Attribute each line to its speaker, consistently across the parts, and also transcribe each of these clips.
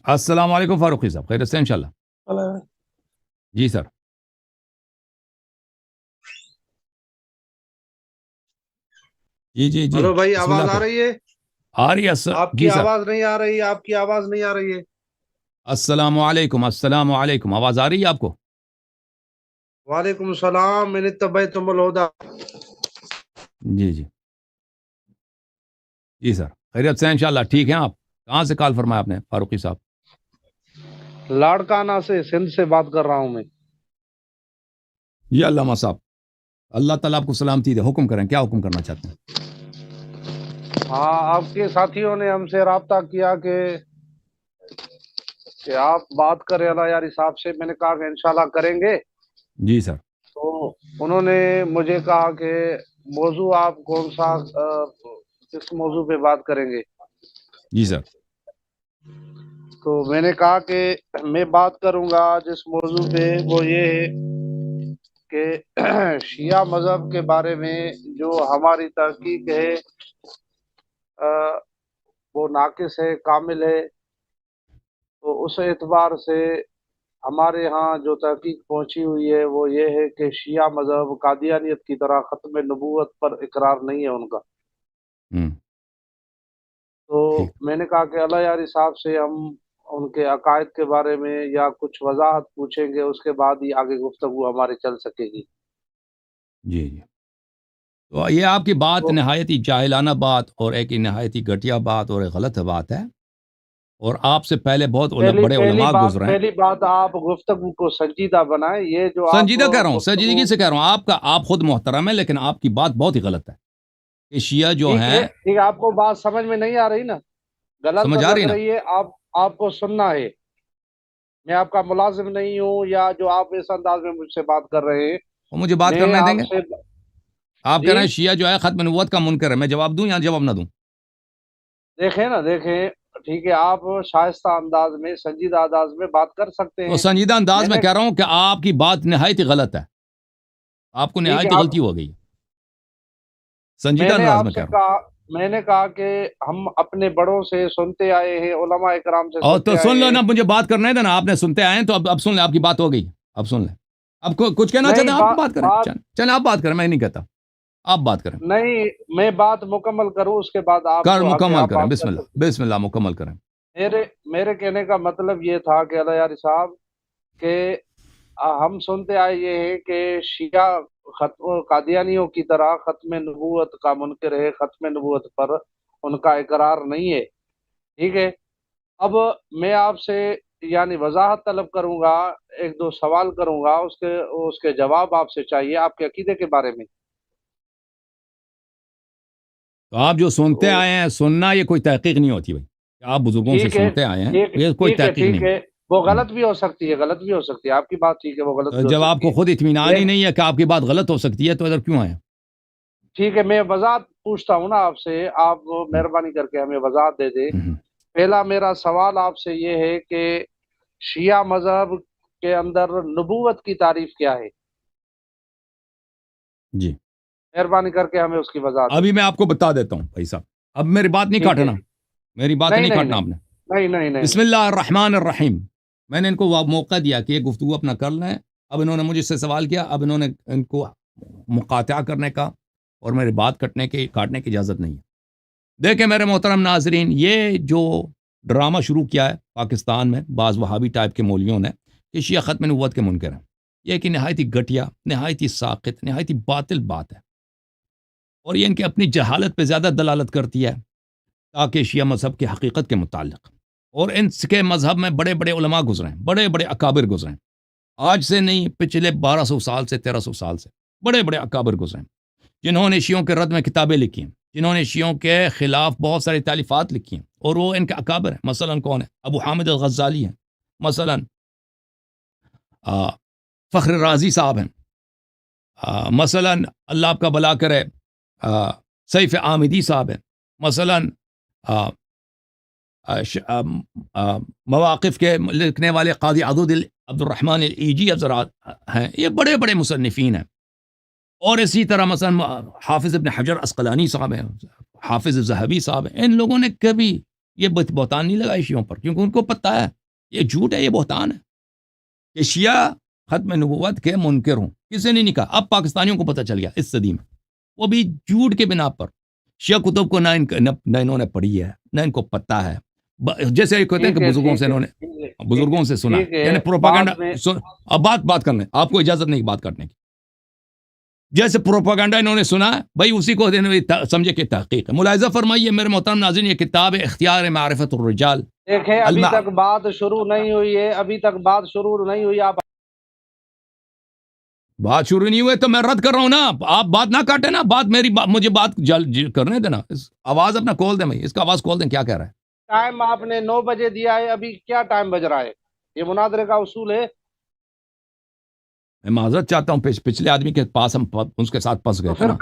Speaker 1: السلام علیکم فاروقی صاحب، خیریت سے انشاءاللہ؟
Speaker 2: اللہ
Speaker 1: جی سر، جی
Speaker 3: ہلو بھائی،
Speaker 1: بسم
Speaker 3: آواز
Speaker 1: اللہ
Speaker 3: آ
Speaker 1: کریں۔
Speaker 3: رہی ہے؟
Speaker 1: آ رہی ہے سر؟
Speaker 3: آپ کی
Speaker 1: جی سر،
Speaker 3: آواز نہیں آ رہی، آپ کی آواز نہیں آ رہی ہے۔
Speaker 1: السلام علیکم، السلام علیکم، آواز آ رہی ہے آپ کو؟
Speaker 3: وعلیکم السلام، میں نے تبیتم الہدا۔
Speaker 1: جی جی جی سر، خیریت سے انشاءاللہ، ٹھیک ہیں آپ؟ کہاں سے کال فرمایا آپ نے فاروقی صاحب؟
Speaker 3: لاڑکانہ سے، سندھ سے بات کر رہا ہوں میں۔
Speaker 1: جی علامہ صاحب، اللہ تعالیٰ آپ کو سلامتی دے، حکم کریں، کیا حکم کرنا چاہتے ہیں؟
Speaker 3: ہاں، آپ کے ساتھیوں نے ہم سے رابطہ کیا کہ آپ بات کریں اللہ یاری صاحب سے۔ میں نے کہا کہ انشاءاللہ کریں گے۔
Speaker 1: جی سر،
Speaker 3: تو انہوں نے مجھے کہا کہ موضوع آپ کون سا، کس موضوع پہ بات کریں گے؟
Speaker 1: جی سر،
Speaker 3: تو میں نے کہا کہ میں بات کروں گا جس موضوع پہ، وہ یہ ہے کہ شیعہ مذہب کے بارے میں جو ہماری تحقیق ہے وہ ناقص ہے، کامل ہے۔ تو اس اعتبار سے ہمارے ہاں جو تحقیق پہنچی ہوئی ہے وہ یہ ہے کہ شیعہ مذہب قادیانیت کی طرح ختم نبوت پر اقرار نہیں ہے ان کا۔
Speaker 1: ہوں،
Speaker 3: تو
Speaker 1: ٹھیک،
Speaker 3: میں نے کہا کہ اللہ یاری صاحب سے ہم ان کے عقائد کے بارے میں یا کچھ وضاحت پوچھیں گے، اس کے بعد ہی آگے گفتگو ہماری چل سکے گی۔
Speaker 1: جی جی، تو یہ آپ کی بات
Speaker 3: تو
Speaker 1: نہایت ہی جاہلانہ بات اور ایک نہایت ہی گھٹیا بات اور ایک غلط بات ہے، اور آپ سے پہلے بہت بڑے علماء گزرے ہیں۔
Speaker 3: پہلی بات آپ گفتگو کو سنجیدہ بنائیں۔ یہ جو آپ
Speaker 1: سنجیدہ کہہ رہا ہوں،
Speaker 3: گفتگو،
Speaker 1: سنجیدگی سے کہہ رہا ہوں، آپ خود محترم ہے، لیکن آپ کی بات بہت ہی غلط ہے کہ شیعہ جو
Speaker 3: ٹھیک
Speaker 1: ہیں،
Speaker 3: ہے ٹھیک ہے، آپ کو بات سمجھ میں نہیں آ رہی نا، غلط
Speaker 1: سمجھ آ رہی
Speaker 3: لگ
Speaker 1: نا؟
Speaker 3: رہی ہے، آپ کو سننا ہے۔ میں آپ کا ملازم نہیں ہوں، یا جو آپ اس انداز میں مجھ سے بات کر رہے ہیں۔
Speaker 1: وہ مجھے بات
Speaker 3: میں
Speaker 1: کرنے دیں
Speaker 3: آپ
Speaker 1: گے؟
Speaker 3: سے،
Speaker 1: آپ کہہ
Speaker 3: جی
Speaker 1: رہے ہیں شیعہ جو ہے ختم نبوت کا منکر ہے، میں جواب دوں یا جواب نہ دوں؟
Speaker 3: دیکھیں ٹھیک ہے، آپ شائستہ انداز میں، سنجیدہ انداز میں بات کر سکتے
Speaker 1: تو
Speaker 3: ہیں۔
Speaker 1: سنجیدہ انداز
Speaker 3: میں
Speaker 1: میں
Speaker 3: نے،
Speaker 1: کہہ رہا ہوں کہ آپ کی بات نہایت ہی غلط ہے، آپ کو
Speaker 3: ٹھیک ہے،
Speaker 1: نہایت ہی غلطی ہو گئی ہے،
Speaker 3: میں
Speaker 1: سنجیدہ
Speaker 3: نے
Speaker 1: انداز
Speaker 3: آپ
Speaker 1: میں
Speaker 3: سے
Speaker 1: کہہ رہا ہوں۔
Speaker 3: کہا میں نے کہا کہ ہم اپنے بڑوں سے سنتے آئے ہیں، علماء اکرام سے
Speaker 1: اور تو
Speaker 3: سنتے
Speaker 1: سن
Speaker 3: آئے
Speaker 1: لو
Speaker 3: ہیں۔
Speaker 1: نا، مجھے بات کرنے دیں نا، آپ نے سنتے آئے ہیں تو اب سن لیں، آپ کی بات ہو گئی، اب سن لیں۔ اب کچھ کہنا چاہتے
Speaker 3: نہیں،
Speaker 1: ہیں آپ بات کریں،
Speaker 3: بات
Speaker 1: چلیں آپ بات کریں، میں نہیں کہتا، آپ بات کریں،
Speaker 3: نہیں، میں بات مکمل کروں، اس کے بعد آپ
Speaker 1: مکمل
Speaker 3: آپ
Speaker 1: کریں،
Speaker 3: بات
Speaker 1: بسم
Speaker 3: کر
Speaker 1: اللہ
Speaker 3: سکتے
Speaker 1: بسم اللہ، مکمل کریں۔
Speaker 3: ہیں۔ میرے کہنے کا مطلب یہ تھا کہ اللہ یاری صاحب، کہ ہم سنتے آئے یہ ہے کہ شیعہ قادیانیوں کی طرح ختم نبوت کا منکر ہے، ختم نبوت پر ان کا اقرار نہیں ہے۔ ٹھیک ہے، اب میں آپ سے یعنی وضاحت طلب کروں گا، ایک دو سوال کروں گا، اس کے جواب آپ سے چاہیے آپ کے عقیدے کے بارے میں۔
Speaker 1: تو آپ جو سنتے
Speaker 3: تو
Speaker 1: آئے ہیں، سننا یہ کوئی تحقیق نہیں ہوتی بھائی، آپ بزرگوں سے
Speaker 3: ٹھیک ہے
Speaker 1: سنتے آئے ہیں،
Speaker 3: ٹھیک
Speaker 1: یہ کوئی
Speaker 3: ٹھیک ہے
Speaker 1: تحقیق
Speaker 3: ٹھیک
Speaker 1: نہیں
Speaker 3: ہے، وہ
Speaker 1: ہے۔
Speaker 3: غلط بھی ہو سکتی ہے، غلط بھی ہو سکتی ہے، آپ کی بات ٹھیک ہے، وہ غلط بھی ہو
Speaker 1: جب آپ
Speaker 3: سکتی
Speaker 1: کو
Speaker 3: ہے۔
Speaker 1: خود اطمینان ہی
Speaker 3: لیکن
Speaker 1: نہیں ہے کہ آپ کی بات غلط ہو سکتی ہے تو ادھر کیوں آئے؟
Speaker 3: ٹھیک ہے، میں وضاحت پوچھتا ہوں نا آپ سے، آپ مہربانی کر کے ہمیں وضاحت دے دیں۔ پہلا میرا سوال آپ سے یہ ہے کہ شیعہ مذہب کے اندر نبوت کی تعریف کیا ہے؟
Speaker 1: جی،
Speaker 3: مہربانی کر کے ہمیں اس کی وضاحت دیں۔
Speaker 1: ابھی میں آپ کو بتا دیتا ہوں بھائی صاحب، اب میری بات نہیں
Speaker 3: ٹھیک ہے،
Speaker 1: کاٹنا، میری بات
Speaker 3: نہیں
Speaker 1: نہیں
Speaker 3: نہیں
Speaker 1: کاٹنا
Speaker 3: نہیں
Speaker 1: آپ نے۔
Speaker 3: نہیں نہیں نہیں
Speaker 1: بسم
Speaker 3: نہیں
Speaker 1: اللہ الرحمن الرحیم، میں نے ان کو موقع دیا کہ یہ گفتگو اپنا کر لیں، اب انہوں نے مجھ سے سوال کیا، اب انہوں نے ان کو مقاطعہ کرنے کا اور میری بات کاٹنے کی اجازت نہیں ہے۔ دیکھیں میرے محترم ناظرین، یہ جو ڈرامہ شروع کیا ہے پاکستان میں بعض وہابی ٹائپ کے مولویوں نے کہ شیعہ ختم نبوت کے منکر ہیں، یہ ایک نہایت ہی گھٹیا، نہایت ہی ساقط، نہایت ہی باطل بات ہے، اور یہ ان کی اپنی جہالت پہ زیادہ دلالت کرتی ہے تاکہ شیعہ مذہب کی حقیقت کے متعلق، اور ان کے مذہب میں بڑے بڑے علماء گزرے ہیں، بڑے بڑے اکابر گزرے ہیں، آج سے نہیں، پچھلے 1200 سال سے، 1300 سال سے بڑے بڑے اکابر گزرے ہیں، جنہوں نے شیعوں کے رد میں کتابیں لکھی ہیں، جنہوں نے شیعوں کے خلاف بہت ساری تالیفات لکھی ہیں، اور وہ ان کے اکابر ہیں۔ مثلا کون ہے؟ ابو حامد الغزالی ہیں، مثلا فخر رازی صاحب ہیں، مثلا اللہ آپ کا بھلا کرے سیف آمدی صاحب ہیں، مثلا مواقف کے لکھنے والے قاضی عبد الرحمن الایجی ہیں، یہ بڑے بڑے مصنفین ہیں، اور اسی طرح مثلا حافظ ابن حجر عسقلانی صاحب ہیں، حافظ ذہبی صاحب ہیں۔ ان لوگوں نے کبھی یہ بہتان نہیں لگا شیعوں پر، کیونکہ ان کو پتہ ہے یہ جھوٹ ہے، یہ بہتان ہے کہ شیعہ ختم نبوت کے منکر ہوں. کسی نے نہیں کہا. اب پاکستانیوں کو پتہ چل گیا اس صدی میں، وہ بھی جھوٹ کے بنا پر. شیعہ کتب کو نہ انہوں نے پڑھی ہے، نہ ان کو پتہ ہے. جیسے کہتے ہیں کہ بزرگوں سے انہوں نے بزرگوں سے سنا، یعنی پروپاگنڈا. اب بات کرنے، آپ کو اجازت نہیں بات کرنے کی. جیسے پروپاگنڈا انہوں نے سنا ہے بھائی، اسی کو سمجھے کہ تحقیق ہے. ملاحظہ فرمائیے میرے محترم ناظرین، یہ کتاب ہے اختیار معرفت الرجال.
Speaker 3: دیکھیں ابھی تک بات شروع نہیں ہوئی ہے، ابھی تک بات شروع نہیں ہوئی. آپ
Speaker 1: بات شروع نہیں ہوئے تو میں رد کر رہا ہوں نا. آپ بات نہ کاٹیں نا، بات میری مجھے بات کرنے دینا. آواز اپنا کھول دیں بھائی، اس کا آواز کھول دیں. کیا کہہ رہا ہے؟
Speaker 3: ٹائم آپ نے 9 بجے دیا ہے، ابھی کیا ٹائم بج رہا ہے؟ یہ مناظرے کا اصول ہے.
Speaker 1: میں معذرت چاہتا ہوں، پچھلے آدمی کے پاس ہم اس کے ساتھ پھنس گئے
Speaker 3: تو
Speaker 1: تھے
Speaker 3: پھر
Speaker 1: نا.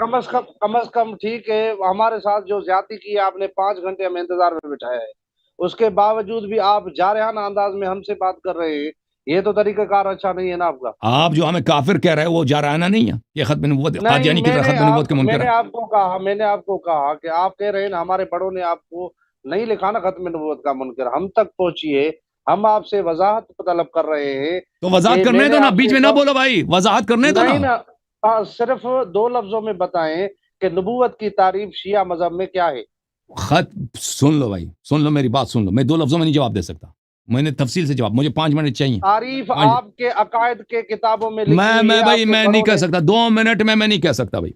Speaker 3: کم از کم ٹھیک ہے. ہمارے ساتھ جو زیادتی کی ہے، آپ نے 5 گھنٹے ہمیں انتظار میں بٹھایا ہے، اس کے باوجود بھی آپ جارحانہ انداز میں ہم سے بات کر رہے ہیں. یہ تو طریقہ کار اچھا نہیں ہے نا آپ کا.
Speaker 1: آپ جو ہمیں کافر کہہ رہے ہیں وہ جارحانہ نہیں ہے. یہ ختم نبوت قادیانی کی طرح ختم نبوت کے
Speaker 3: میں
Speaker 1: منکر
Speaker 3: نے
Speaker 1: ہے.
Speaker 3: میں نے آپ کو کہا کہ آپ کہہ رہے ہیں نا، ہمارے بڑوں نے آپ کو نہیں لکھا نا ختم نبوت کا منکر. ہم تک پہنچی ہے، ہم آپ سے وضاحت طلب کر رہے ہیں.
Speaker 1: تو وضاحت کرنے دو نا، بیچ میں نہ بولو بھائی، وضاحت کرنے دو
Speaker 3: نہیں
Speaker 1: نا.
Speaker 3: نا، صرف 2 لفظوں میں بتائیں کہ نبوت کی تعریف شیعہ مذہب میں کیا ہے.
Speaker 1: خط سن لو بھائی، سن لو میری بات، سن لو. میں 2 لفظوں میں نہیں جواب دے سکتا، میں نے تفصیل سے جواب، مجھے 5 منٹ چاہیے.
Speaker 3: تعریف آپ کے عقائد کے کتابوں میں لکھی ہوئی
Speaker 1: میں
Speaker 3: ہے.
Speaker 1: بھائی میں نہیں کہہ سکتا 2 منٹ میں نہیں کہہ سکتا بھائی،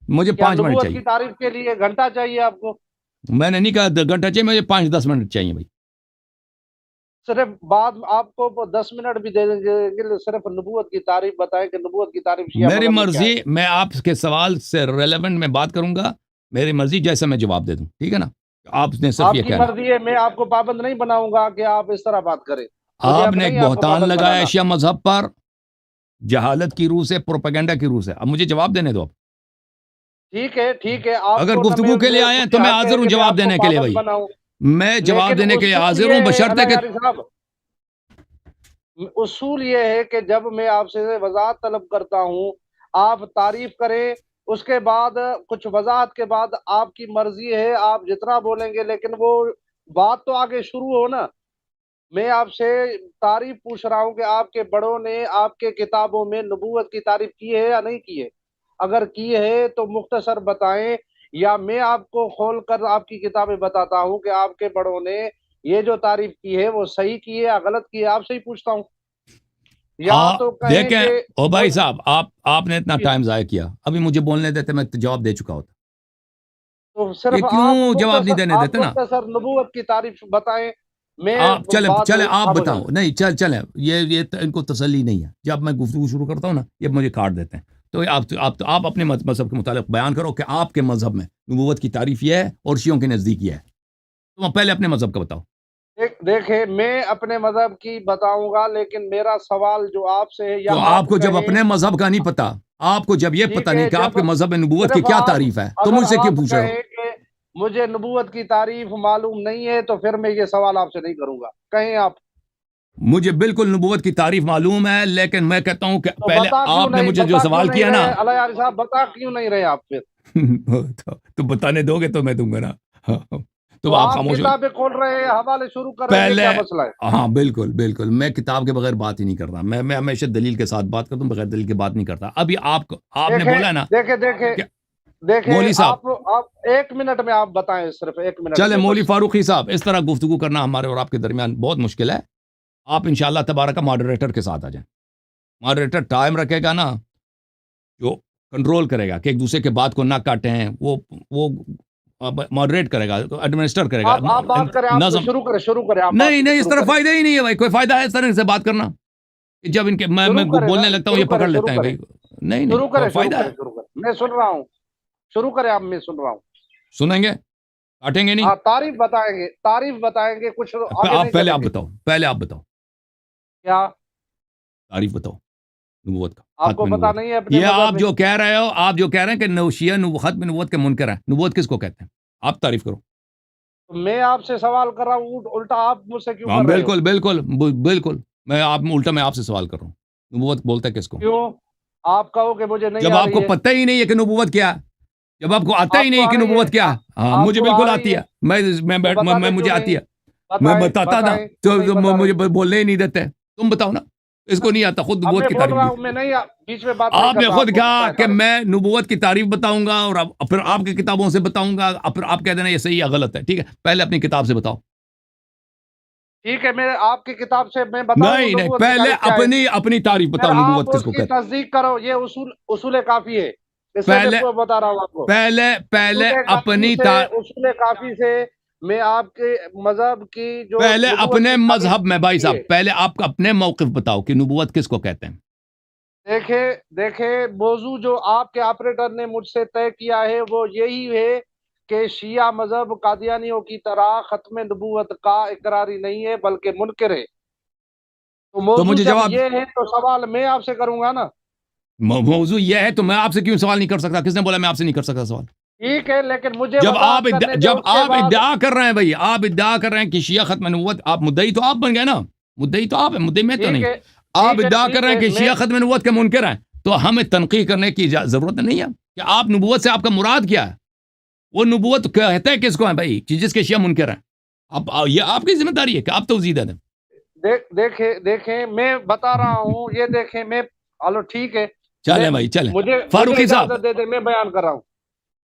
Speaker 1: مجھے 5 منٹ
Speaker 3: نبوت
Speaker 1: چاہیے.
Speaker 3: کی تعریف کے لیے گھنٹہ چاہیے آپ کو؟
Speaker 1: میں نے نہیں کہا گھنٹہ چاہیے، مجھے 5-10 منٹ چاہیے بھائی.
Speaker 3: صرف بعد آپ کو 10 منٹ بھی دے دیں گے، صرف نبوت کی تعریف بتائیں کہ نبوت کی تعریف شیعہ
Speaker 1: میری
Speaker 3: مذہب میں کیا ہے.
Speaker 1: مرضی، میں آپ کے سوال سے ریلیونٹ میں بات کروں گا، میری مرضی جیسا میں جواب دے دوں، ٹھیک ہے نا. آپ نے صرف
Speaker 3: آپ
Speaker 1: یہ
Speaker 3: کی
Speaker 1: کہنا،
Speaker 3: مرضی ہے، میں آپ کو پابند نہیں بناؤں گا کہ آپ اس طرح بات کریں. مجھے
Speaker 1: آپ
Speaker 3: اب
Speaker 1: نے ایک
Speaker 3: نہیں آپ کو
Speaker 1: بہتان
Speaker 3: پابند
Speaker 1: لگایا
Speaker 3: بنانا.
Speaker 1: شیعہ مذہب پر، جہالت کی روح سے، پروپیگنڈا کی روح سے. اب مجھے جواب دینے دو. اب
Speaker 3: ٹھیک ہے. آپ
Speaker 1: اگر
Speaker 3: کو
Speaker 1: گفتگو کے لیے آئے ہیں تو میں حاضر ہوں جواب دینے کے لیے بھائی، میں جواب دینے کے لیے حاضر ہوں، بشرطے کہ
Speaker 3: اصول یہ ہے کہ جب میں آپ سے وضاحت طلب کرتا ہوں، آپ تعریف کریں، اس کے بعد کچھ وضاحت کے بعد آپ کی مرضی ہے، آپ جتنا بولیں گے، لیکن وہ بات تو آگے شروع ہو نا. میں آپ سے تعریف پوچھ رہا ہوں کہ آپ کے بڑوں نے آپ کے کتابوں میں نبوت کی تعریف کی ہے یا نہیں کی ہے. اگر کی ہے تو مختصر بتائیں، یا میں آپ کو کھول کر آپ کی کتابیں بتاتا ہوں کہ آپ کے بڑوں نے یہ جو تعریف کی ہے وہ صحیح کی ہے یا غلط کی ہے. آپ سے ہی پوچھتا ہوں. یا تو کہیں
Speaker 1: دیکھیں
Speaker 3: کہ
Speaker 1: او بھائی صاحب، آپ نے اتنا ٹائم ضائع کیا، ابھی مجھے بولنے دیتے، میں جواب دے چکا ہوتا.
Speaker 3: تو صرف
Speaker 1: یہ کیوں جواب نہیں دینے دیتے نا؟
Speaker 3: مختصر نبوت کی تعریف بتائیں. میں
Speaker 1: آپ چلیں آپ
Speaker 3: اب
Speaker 1: بتاؤ. نہیں چلیں، یہ ان کو تسلی نہیں ہے. جب میں گفتگو شروع کرتا ہوں نا، یہ مجھے کاٹ دیتے ہیں. تو آپ اپنے مذہب کے متعلق بیان کرو کہ آپ کے مذہب میں نبوت کی تعریف یہ ہے اور شیعوں کے نزدیک یہ ہے. تو پہلے اپنے مذہب کا بتاؤ.
Speaker 3: دیکھیں میں اپنے مذہب کی بتاؤں گا، لیکن میرا سوال جو آپ سے ہے، یا
Speaker 1: تو آپ کو جب اپنے مذہب کا نہیں پتا، آپ کو جب یہ پتا نہیں کہ آپ کے مذہب میں نبوت کی کیا تعریف ہے، تو مجھ سے کیوں پوچھ رہے ہو؟
Speaker 3: کہ مجھے نبوت کی تعریف معلوم نہیں ہے، تو پھر میں یہ سوال آپ سے نہیں کروں گا. کہیں آپ
Speaker 1: مجھے بالکل نبوت کی تعریف معلوم ہے، لیکن میں کہتا ہوں کہ
Speaker 3: تو
Speaker 1: پہلے آپ نے مجھے جو سوال کیا نا،
Speaker 3: اللہ یار صاحب بتا کیوں نہیں رہے آپ؟ پھر
Speaker 1: تو بتانے دو گے تو میں دوں گا نا. تو آپ خاموش ہو.
Speaker 3: کتابیں کھول رہے ہیں، حوالے شروع کر رہے ہیں، کیا مسئلہ ہے؟
Speaker 1: ہاں بالکل، میں کتاب کے بغیر بات ہی نہیں کرتا. میں ہمیشہ دلیل کے ساتھ بات کرتا ہوں، بغیر دلیل کے بات نہیں کرتا. ابھی آپ نے بولا نا،
Speaker 3: دیکھیں
Speaker 1: مولوی صاحب،
Speaker 3: آپ 1 منٹ میں آپ بتائیں، صرف 1 منٹ.
Speaker 1: چلے مولوی فاروقی صاحب، اس طرح گفتگو کرنا ہمارے اور آپ کے درمیان بہت مشکل ہے. آپ انشاءاللہ تبارک ماڈریٹر کے ساتھ آ جائیں. ماڈریٹر ٹائم رکھے گا نا، جو کنٹرول کرے گا کہ ایک دوسرے کے بات کو نہ کاٹیں، وہ ماڈریٹ کرے گا، ایڈمنسٹر کرے گا.
Speaker 3: آپ بات کریں، آپ شروع کریں.
Speaker 1: نہیں، اس طرح فائدہ ہی نہیں ہے بھائی. کوئی فائدہ ہے اس طرح سے بات کرنا؟ جب ان کے میں بولنے لگتا ہوں یہ پکڑ لیتے ہیں بھائی. نہیں فائدہ ہے.
Speaker 3: میں سن رہا ہوں، شروع کریں آپ. میں سن رہا ہوں.
Speaker 1: سنیں گے؟ کاٹیں گے نہیں.
Speaker 3: تعریف بتائیں گے کچھ.
Speaker 1: پہلے آپ بتاؤ
Speaker 3: کیا
Speaker 1: تعریف بتاؤ نبوت کا.
Speaker 3: آپ کو پتا نہیں ہے؟
Speaker 1: یہ آپ جو کہہ رہے ہو، آپ جو کہہ رہے ہیں کہ شیعہ ختم نبوت کے منکر ہیں، نبوت کس کو کہتے ہیں؟ آپ تعریف کرو.
Speaker 3: میں آپ سے سوال کر رہا ہوں، الٹا آپ مجھ سے کیوں کر رہے
Speaker 1: ہو؟ بالکل میں آپ سے سوال کر رہا ہوں. نبوت بولتا ہے کس کو؟
Speaker 3: کیوں آپ کہو کہ مجھے نہیں
Speaker 1: جب
Speaker 3: آ
Speaker 1: آپ
Speaker 3: رہی
Speaker 1: کو
Speaker 3: ہے؟
Speaker 1: پتہ ہی نہیں ہے کہ نبوت کیا ہے، جب آپ کو آتا ہی نہیں کہ نبوت کیا ہے. ہاں مجھے بالکل آتی ہے, میں مجھے آتی ہے, میں بتاتا تھا تو مجھے بولنے ہی نہیں دیتے. تم بتاؤ نا, اس کو نہیں آتا, خود نبوت کی تعریف دی.
Speaker 3: میں نہیں بیچ میں بات نہیں
Speaker 1: آپ
Speaker 3: کر
Speaker 1: نے
Speaker 3: رہا,
Speaker 1: خود
Speaker 3: آپ کو
Speaker 1: کہا
Speaker 3: پتہ
Speaker 1: کہ
Speaker 3: ہے.
Speaker 1: میں نبوت کی تعریف بتاؤں گا اور پھر آپ کی کتابوں سے بتاؤں گا, پھر آپ کہہ دینا یہ صحیح یا غلط ہے. ٹھیک ہے, پہلے اپنی کتاب سے بتاؤ.
Speaker 3: ٹھیک ہے, میں آپ کی کتاب سے میں بتاؤں
Speaker 1: نہیں نہیں,
Speaker 3: نبوت کی
Speaker 1: پہلے
Speaker 3: تعریف کیا ہے.
Speaker 1: اپنی تعریف
Speaker 3: پھر
Speaker 1: بتاؤ
Speaker 3: آپ
Speaker 1: نبوت کس
Speaker 3: اس
Speaker 1: کو
Speaker 3: کی
Speaker 1: کہتے ہیں.
Speaker 3: تصدیق کرو, یہ اصول کافی ہے. اس سے میں بتا رہا ہوں آپ کو.
Speaker 1: پہلے اپنی
Speaker 3: اصول کافی سے میں آپ کے مذہب کی جو
Speaker 1: پہلے
Speaker 3: نبوت
Speaker 1: اپنے
Speaker 3: کی تعریف
Speaker 1: مذہب میں بھائی
Speaker 3: کی ہے.
Speaker 1: صاحب, پہلے آپ کا اپنے موقف بتاؤ کہ نبوت کس کو کہتے ہیں.
Speaker 3: دیکھیں موضوع جو آپ کے آپریٹر نے مجھ سے طے کیا ہے وہ یہی ہے کہ شیعہ مذہب قادیانیوں کی طرح ختم نبوت کا اقراری نہیں ہے بلکہ منکر ہے. تو موضوع
Speaker 1: مجھے
Speaker 3: جب
Speaker 1: جواب,
Speaker 3: یہ ہے تو سوال میں آپ سے کروں گا نا.
Speaker 1: موضوع یہ ہے تو میں آپ سے کیوں سوال نہیں کر سکتا. کس نے بولا میں آپ سے نہیں کر سکتا سوال.
Speaker 3: ٹھیک ہے, لیکن مجھے
Speaker 1: جب آپ
Speaker 3: وضاحت کرنے دیں اس کے بعد.
Speaker 1: ادعا کر رہے ہیں بھائی, آپ ادعا کر رہے ہیں کہ شیعہ ختم نبوت, آپ مدعی تو آپ بن گئے نا, مدعی تو آپ ہیں, مدعی میں تو
Speaker 3: ٹھیک
Speaker 1: نہیں.
Speaker 3: ہے,
Speaker 1: آپ
Speaker 3: ٹھیک ہے,
Speaker 1: ادعا کر
Speaker 3: ٹھیک
Speaker 1: رہے ہیں
Speaker 3: ہے,
Speaker 1: کہ
Speaker 3: میں
Speaker 1: شیعہ ختم نبوت کے منکر ہیں, تو ہمیں تنقید کرنے کی ضرورت نہیں ہے کہ آپ نبوت سے آپ کا مراد کیا ہے. وہ نبوت کہتے ہیں کس کو ہے بھائی, جس کے شیعہ منکر ہیں. یہ آپ کی ذمہ داری ہے کہ آپ توضیح دے دیں.
Speaker 3: دیکھیں میں بتا رہا ہوں, یہ دیکھیں میں. ہلو ٹھیک ہے,
Speaker 1: چلیں بھائی چلیں.
Speaker 3: مجھے
Speaker 1: فاروقی صاحب,
Speaker 3: اجازت دے دیں, میں بیان کر رہا ہوں.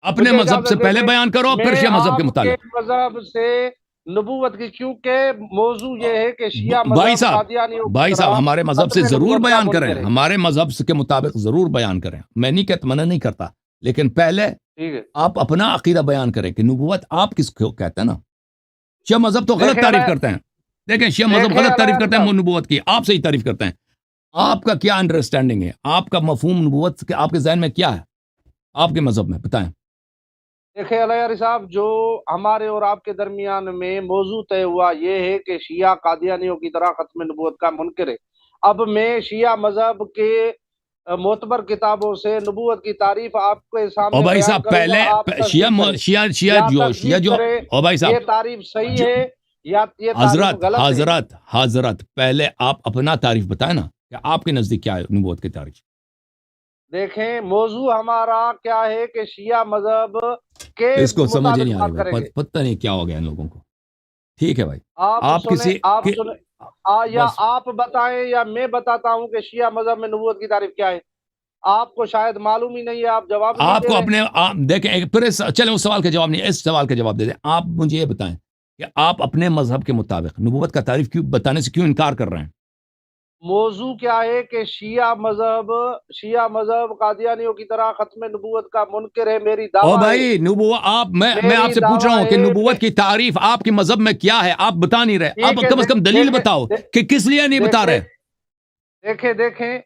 Speaker 1: اپنے
Speaker 3: مجھے
Speaker 1: مذہب سے
Speaker 3: اجازت دے
Speaker 1: پہلے
Speaker 3: دیں,
Speaker 1: بیان کرو, پھر
Speaker 3: میں
Speaker 1: شیعہ مذہب کے
Speaker 3: آپ کے
Speaker 1: متعلق.
Speaker 3: مذہب سے نبوت کی, کیونکہ موضوع یہ ہے کہ شیعہ
Speaker 1: بھائی
Speaker 3: مذہب
Speaker 1: صاحب,
Speaker 3: قادیانیوں کی
Speaker 1: بھائی صاحب,
Speaker 3: طرح
Speaker 1: ہمارے مذہب سے
Speaker 3: ختم
Speaker 1: ضرور
Speaker 3: نبوت کا
Speaker 1: بیان کریں,
Speaker 3: منکر ہے.
Speaker 1: ہمارے مذہب کے مطابق ضرور بیان کریں. میں نہیں کہتا, منع نہیں کرتا, لیکن پہلے
Speaker 3: ٹھیک ہے,
Speaker 1: آپ اپنا عقیدہ بیان کریں کہ نبوت آپ کس کو کہتے ہیں نا. شیعہ مذہب تو غلط
Speaker 3: دیکھیں
Speaker 1: تعریف کرتے ہیں. دیکھیں شیعہ مذہب غلط تعریف کرتے ہیں نبوت کی, آپ صحیح تعریف کرتے ہیں. آپ کا کیا انڈرسٹینڈنگ ہے, آپ کا مفہوم نبوت کے آپ کے ذہن میں کیا ہے, آپ کے مذہب میں بتائیں.
Speaker 3: دیکھیں علیہ صاحب, جو ہمارے اور آپ کے درمیان میں موضوع طے ہوا یہ ہے کہ شیعہ قادیانیوں کی طرح ختم نبوت کا منکر ہے. اب میں شیعہ مذہب کے معتبر کتابوں سے نبوت کی تعریف آپ کے سامنے
Speaker 1: بھائی
Speaker 3: بیان
Speaker 1: صاحب,
Speaker 3: کروں گا, آپ تصدیق کریں.
Speaker 1: شیعہ جو بھائی صاحب,
Speaker 3: یہ تعریف صحیح ہے یا یہ تعریف غلط ہے.
Speaker 1: حضرت پہلے آپ اپنا تعریف بتائیں نا کہ آپ کے نزدیک کیا ہے نبوت کی تعریف.
Speaker 3: دیکھیں موضوع ہمارا کیا ہے کہ شیعہ مذہب کے
Speaker 1: اس کو سمجھ نہیں
Speaker 3: مطابق
Speaker 1: آ
Speaker 3: بات
Speaker 1: رہی
Speaker 3: کریں
Speaker 1: بھائی,
Speaker 3: گے.
Speaker 1: پتہ نہیں کیا ہو گیا ان لوگوں کو. ٹھیک ہے بھائی,
Speaker 3: آپ سنیں, یا
Speaker 1: بس
Speaker 3: آپ بتائیں یا میں بتاتا ہوں کہ شیعہ مذہب میں نبوت کی تعریف کیا ہے. آپ کو شاید معلوم ہی نہیں ہے, آپ جواب نہیں
Speaker 1: آپ
Speaker 3: دے
Speaker 1: کو
Speaker 3: رہے.
Speaker 1: اپنے دیکھیں, پھر چلیں اس سوال کا جواب نہیں, اس سوال کا جواب دے دیں. آپ مجھے یہ بتائیں کہ آپ اپنے مذہب کے مطابق نبوت کا تعریف کیوں بتانے سے کیوں انکار کر رہے ہیں.
Speaker 3: موضوع کیا ہے کہ شیعہ مذہب قادیانیوں کی طرح ختم نبوت کا منکر ہے. میری
Speaker 1: او
Speaker 3: دعویٰ ہے,
Speaker 1: بھائی میں آپ سے پوچھ رہا ہوں کہ نبوت کی تعریف آپ کے مذہب میں کیا ہے, آپ بتا نہیں رہے. آپ کم از کم دلیل بتاؤ کہ کس لیے نہیں بتا رہے.
Speaker 3: دیکھیں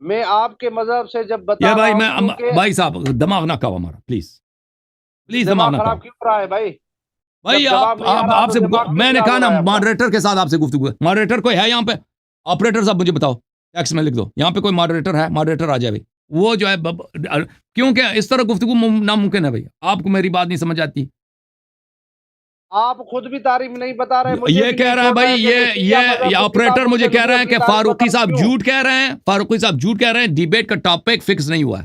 Speaker 3: میں آپ کے مذہب سے جب
Speaker 1: یہ
Speaker 3: بتا
Speaker 1: بھائی,
Speaker 3: رہا
Speaker 1: میں
Speaker 3: ہوں
Speaker 1: بھائی صاحب دماغ نہ کھاؤ ہمارا, پلیز دماغ
Speaker 3: دماغ
Speaker 1: نہ کھاؤ
Speaker 3: خراب کیوں ہو رہا ہے بھائی.
Speaker 1: بھائی.
Speaker 3: جب جواب نہیں آ رہا
Speaker 1: آپ
Speaker 3: تو
Speaker 1: سے
Speaker 3: دماغ کیوں
Speaker 1: میں نے
Speaker 3: خراب
Speaker 1: کہا
Speaker 3: ہو
Speaker 1: نا
Speaker 3: رہا ہے آپ کا؟
Speaker 1: ماڈریٹر کے ساتھ آپ سے گفتگو ہے. ماڈریٹر کوئی ہے یہاں پہ, آپریٹر صاحب مجھے بتاؤ, ٹیکس میں لکھ دو یہاں پہ کوئی ماڈریٹر ہے, ماڈریٹر آ جائے بھائی. وہ جو ہے کیونکہ اس طرح گفتگو ناممکن ہے بھائی, آپ کو میری بات نہیں سمجھ آتی.
Speaker 3: آپ خود بھی تعریف نہیں بتا رہے, مجھے
Speaker 1: یہ
Speaker 3: بھی
Speaker 1: کہہ
Speaker 3: نہیں
Speaker 1: رہے ہیں
Speaker 3: چھوڑ
Speaker 1: بھائی,
Speaker 3: کہ میں شیعہ
Speaker 1: یہ
Speaker 3: مذہب کی
Speaker 1: آپریٹر
Speaker 3: کتابوں
Speaker 1: مجھے
Speaker 3: سے
Speaker 1: کہہ رہے ہیں
Speaker 3: نبوت
Speaker 1: کہ
Speaker 3: کی تعریف
Speaker 1: فاروقی
Speaker 3: بتاؤں.
Speaker 1: صاحب
Speaker 3: کیوں؟
Speaker 1: جھوٹ کہہ رہے ہیں, فاروقی صاحب جھوٹ کہہ رہے ہیں, ڈیبیٹ کا ٹاپک فکس نہیں ہوا ہے.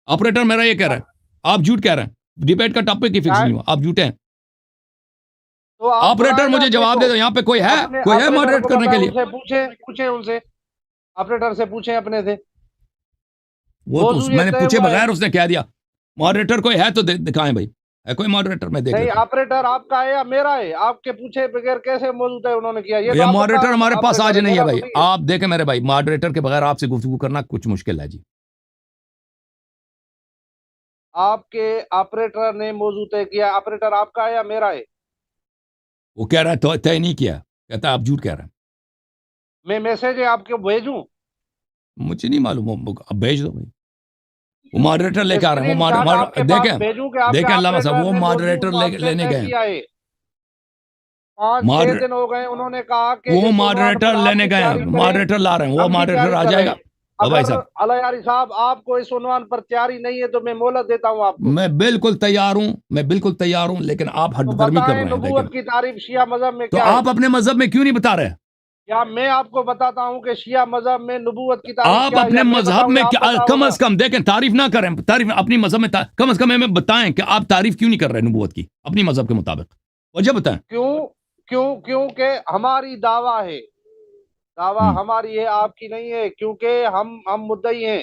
Speaker 1: آپریٹر میرا یہ کہہ رہا ہے, آپ جھوٹ کہہ رہے ہیں, ڈیبیٹ کا ٹاپک ہی فکس نہیں ہوا, آپ جھوٹے ہیں.
Speaker 3: تو آپ
Speaker 1: آپریٹر
Speaker 3: بلائیں نا
Speaker 1: مجھے
Speaker 3: اپنے
Speaker 1: جواب
Speaker 3: کو,
Speaker 1: دے دو, یہاں پہ کوئی
Speaker 3: اپنے
Speaker 1: ہے
Speaker 3: آپریٹر
Speaker 1: ماڈریٹ
Speaker 3: کو
Speaker 1: کرنے کے
Speaker 3: بتائیں,
Speaker 1: لیے.
Speaker 3: ان سے پوچھیں ان سے, آپریٹر سے پوچھیں اپنے سے.
Speaker 1: وہ تو
Speaker 3: موضوع یہ
Speaker 1: میں نے
Speaker 3: طے
Speaker 1: پوچھے
Speaker 3: ہوا ہے.
Speaker 1: بغیر اس نے کہہ دیا. ماڈریٹر کوئی ہے تو دکھائیں بھائی, ہے کوئی ماڈریٹر, میں دیکھ
Speaker 3: نہیں,
Speaker 1: لیتا ہوں.
Speaker 3: آپریٹر آپ کا ہے یا میرا ہے؟ آپ کے پوچھے بغیر کیسے موضوع طے انہوں نے کیا؟ یہ تو
Speaker 1: یہ
Speaker 3: آپ کا
Speaker 1: ماڈریٹر ہمارے پاس
Speaker 3: آپریٹر
Speaker 1: آج
Speaker 3: ہے,
Speaker 1: نہیں ہے
Speaker 3: میرا تو
Speaker 1: بھائی.
Speaker 3: نہیں ہے.
Speaker 1: آپ دیکھیں میرے بھائی, ماڈریٹر کے بغیر آپ سے گفتگو کرنا کچھ مشکل ہے جی.
Speaker 3: آپ کے آپریٹر نے موضوع طے کیا, آپریٹر آپ کا ہے یا میرا ہے؟
Speaker 1: وہ کہہ رہا ہے طے نہیں کیا, کہتا ہے آپ جھوٹ کہہ رہے ہیں.
Speaker 3: میں میسج آپ کو بھیجوں؟
Speaker 1: مجھے نہیں معلوم, اب بھیج دو بھائی. وہ ماڈریٹر لے کے آ رہے ہیں,
Speaker 3: اسکرین شاٹ آپ کے پاس بھیجوں کہ آپ کے
Speaker 1: دیکھیں علامہ صاحب,
Speaker 3: آپریٹر
Speaker 1: وہ
Speaker 3: نے
Speaker 1: ماڈریٹر
Speaker 3: موضوع آپ سے
Speaker 1: لینے
Speaker 3: طے
Speaker 1: گئے.
Speaker 3: کیا ہے؟ 5-6 دن ہو گئے, انہوں نے کہا کہ
Speaker 1: وہ
Speaker 3: اس عنوان
Speaker 1: ماڈریٹر
Speaker 3: پر آپ
Speaker 1: لینے
Speaker 3: کی
Speaker 1: گئے ہیں,
Speaker 3: تیاری کریں,
Speaker 1: ماڈریٹر لا رہے ہیں, وہ
Speaker 3: ہم بھی
Speaker 1: ماڈریٹر
Speaker 3: تیاری
Speaker 1: آ
Speaker 3: کر
Speaker 1: جائے
Speaker 3: رہے
Speaker 1: گا.
Speaker 3: ہیں.
Speaker 1: او بھائی
Speaker 3: اگر
Speaker 1: صاحب,
Speaker 3: علیاری صاحب آپ کو اس عنوان پر تیاری نہیں ہے تو میں مہلت دیتا ہوں آپ کو.
Speaker 1: میں بالکل تیار ہوں, لیکن آپ
Speaker 3: تو
Speaker 1: حد درمی کر
Speaker 3: بتائیں
Speaker 1: رہے ہیں. لیکن
Speaker 3: نبوت کی تعریف شیعہ مذہب میں
Speaker 1: تو
Speaker 3: کیا ہے؟
Speaker 1: آپ اپنے مذہب میں کیوں نہیں بتا رہے؟
Speaker 3: کیا میں آپ کو بتاتا ہوں کہ شیعہ مذہب میں نبوت کی تعریف
Speaker 1: آپ
Speaker 3: کیا ہے،
Speaker 1: اپنے
Speaker 3: یا میں
Speaker 1: مذہب
Speaker 3: بتاؤں
Speaker 1: میں
Speaker 3: یا آپ
Speaker 1: کیا
Speaker 3: بتاؤ
Speaker 1: کم
Speaker 3: گا؟
Speaker 1: از کم دیکھیں، تعریف نہ کریں، تعریف اپنی مذہب میں کم از کم ہمیں بتائیں کہ آپ تعریف کیوں نہیں کر رہے نبوت کی اپنی مذہب کے مطابق، وجہ بتائیں۔
Speaker 3: کیونکہ ہماری دعویٰ ہے، دعویٰ
Speaker 1: ہم۔
Speaker 3: ہماری ہے، آپ کی نہیں ہے، کیونکہ ہم مدعی ہیں۔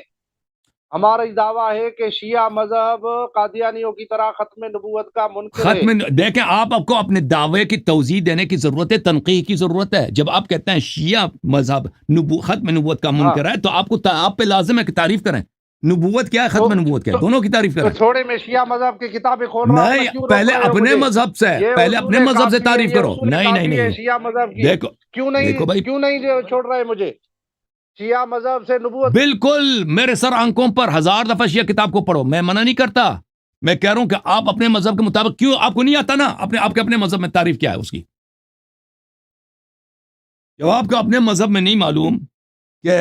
Speaker 3: ہماری دعویٰ ہے کہ شیعہ مذہب قادیانیوں کی طرح ختم نبوت کا منکر ہے۔
Speaker 1: دیکھیں، آپ کو اپنے دعوے کی توضیح دینے کی ضرورت ہے، تنقیح کی ضرورت ہے۔ جب آپ کہتے ہیں شیعہ مذہب ختم نبوت کا
Speaker 3: ہاں،
Speaker 1: منکر ہے، تو آپ پہ لازم ہے کہ تعریف کریں۔ نبوت کیا ہے، ختم نبوت کیا ہے، دونوں کی تعریف
Speaker 3: تو
Speaker 1: کریں۔
Speaker 3: چھوڑے میں شیعہ مذہب کی کتابیں کھول رہا ہوں نا،
Speaker 1: نہیں،
Speaker 3: کیوں روک
Speaker 1: پہلے
Speaker 3: رہے ہو
Speaker 1: اپنے
Speaker 3: مجھے؟
Speaker 1: مذہب سے،
Speaker 3: یہ
Speaker 1: پہلے
Speaker 3: اصول
Speaker 1: اپنے مذہب سے
Speaker 3: کافی ہے،
Speaker 1: تعریف
Speaker 3: یہ
Speaker 1: کرو۔
Speaker 3: اصول
Speaker 1: نہیں نہیں
Speaker 3: کافی ہے
Speaker 1: نہیں،
Speaker 3: شیعہ مذہب کی۔
Speaker 1: دیکھو دیکھو بھائی،
Speaker 3: کیوں نہیں چھوڑ رہے مجھے؟ شیعہ مذہب سے نبوت
Speaker 1: بالکل میرے سر آنکھوں پر 1000 دفعہ شیعہ کتاب کو پڑھو، میں منع نہیں کرتا، میں کہہ رہا ہوں کہ آپ اپنے مذہب کے مطابق کیوں، آپ کو نہیں آتا نا آپ کے اپنے مذہب میں تعریف کیا ہے اس کی؟ جب آپ کو اپنے مذہب میں نہیں معلوم کہ